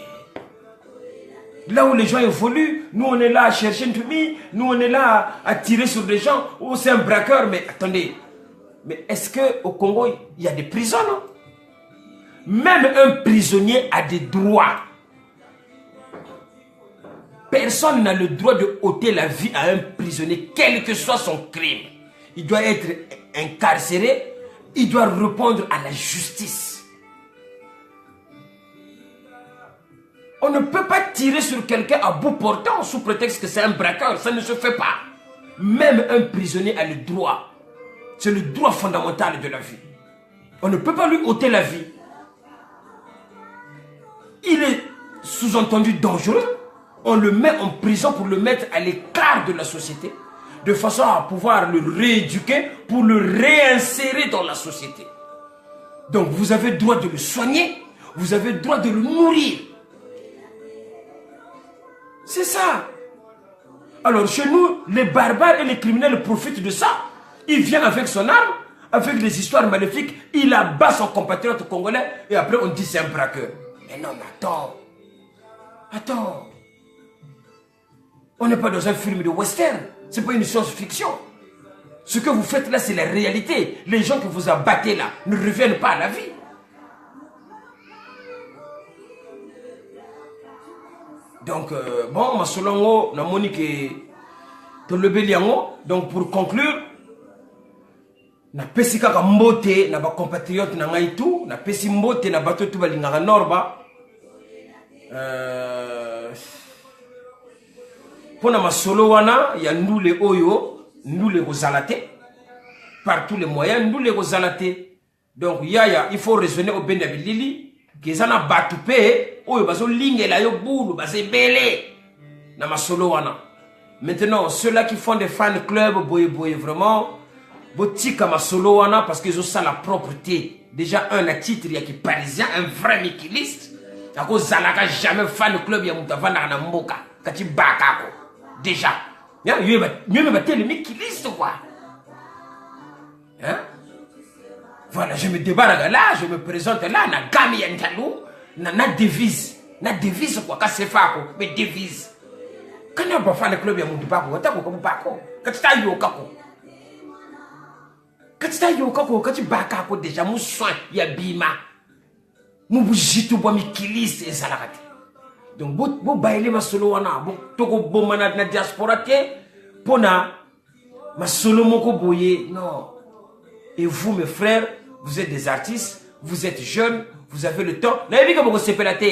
Là où les gens évoluent, nous on est là à chercher une famille, nous on est là à tirer sur des gens, ou c'est un braqueur, mais attendez, mais est-ce qu'au Congo, il y a des prisons, non? Même un prisonnier a des droits. Personne n'a le droit de ôter la vie à un prisonnier, quel que soit son crime. Il doit être incarcéré, il doit répondre à la justice. On ne peut pas tirer sur quelqu'un à bout portant sous prétexte que c'est un braqueur, ça ne se fait pas. Même un prisonnier a le droit. C'est le droit fondamental de la vie. On ne peut pas lui ôter la vie. Il est sous-entendu dangereux. On le met en prison pour le mettre à l'écart de la société, de façon à pouvoir le rééduquer, pour le réinsérer dans la société. Donc vous avez le droit de le soigner, vous avez le droit de le nourrir. C'est ça. Alors chez nous, les barbares et les criminels profitent de ça. Il vient avec son arme, avec des histoires maléfiques, il abat son compatriote congolais et après on dit c'est un braqueur. Mais non, mais attends. Attends. On n'est pas dans un film de western. Ce n'est pas une science-fiction. Ce que vous faites là, c'est la réalité. Les gens que vous abattez là ne reviennent pas à la vie. Donc, bon, Masolongo, na monique, donc pour conclure, na pesi kaka mbote na ba compatriote na ngai tout, na pesi mbote na bato tout balingaka norba. Pona masolo wana ya ndule oyo, ndule kozalate par tous les moyens, ndule kozalate. Donc yaya, il faut raisonner au ben bilili kezana batupe oyo bazo lingela yo boulou bazé belé na masolo wana. Maintenant ceux-là qui font des fan clubs boye vraiment botika masolo wana parce qu'ils ont ça la propreté. Déjà un à titre il y a qui parisien, un vrai mikiliste. Ako zalaka jamais fan club ya mutavana na mboka kati bakako. Déjà, mieux me battre le mikiliste quoi. Hein? Voilà, je me débarque là, je me présente là, na gami yantalou, na devise quoi, ka sefa ko, mais devise. Quand on va faire le club ya mutubako, watako ko bako, katita yo kako. Katita yo kako, kati bakako déjà mu soin ya bima. Mu bujitu bo mikiliste ezalakati. Donc, vous bailez ma solo wana, vous toko bomana na diaspora te, pona ma solo moko boye, non. Et vous, mes frères, vous êtes des artistes, vous êtes jeunes, vous avez le temps. N'avez pas que vous sepelate.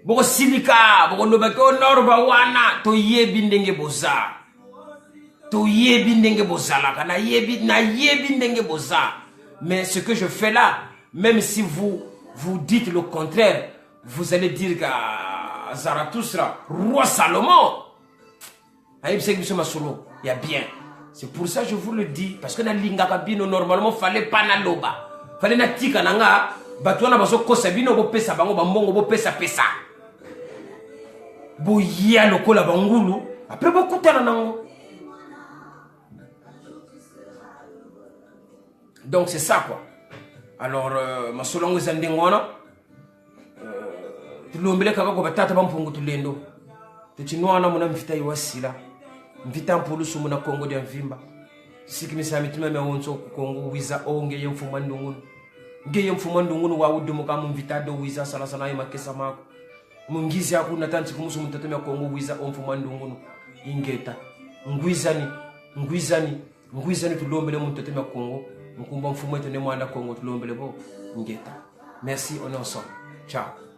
Boko silika, boko lobako norba wana, to yebi ndenge boza. To yebi ndenge boza la, na yebi ndenge boza. Mais ce que je fais là, même si vous dites le contraire, vous allez dire que Zarathustra, roi Salomon, il y a bien. C'est pour ça que je vous le dis. Parce que dans l'Ingakabino, normalement, il ne fallait pas na loba. Il fallait na tika nanga. Batouana baso kosabino bo pesa bango bambongo bo pesa. Bo yia lokola bangulu. Après bo kutana nango. Donc c'est ça quoi. Alors, ma solongo zandengwana. Tulombele kaka ko batata bampungu tulendo. Tuchinwana muna mvita iwasila. Mvita mpulusu muna Kongo dia mvimba. sikimi samitima me wonso Congo wiza o ngeye mfuma ndungunu ngeye mfuma ndungunu wa udumu kama mvitado wiza sana sana ima kesa mako mungizi aku natanti kumusu mtateme Congo wiza o mfuma ndungunu ingeta ngwizani tulombele mtateme Congo mkumba mfumu eto ne mwanda Congo tulombele bo ngeta. Merci, on est ensemble. Ciao.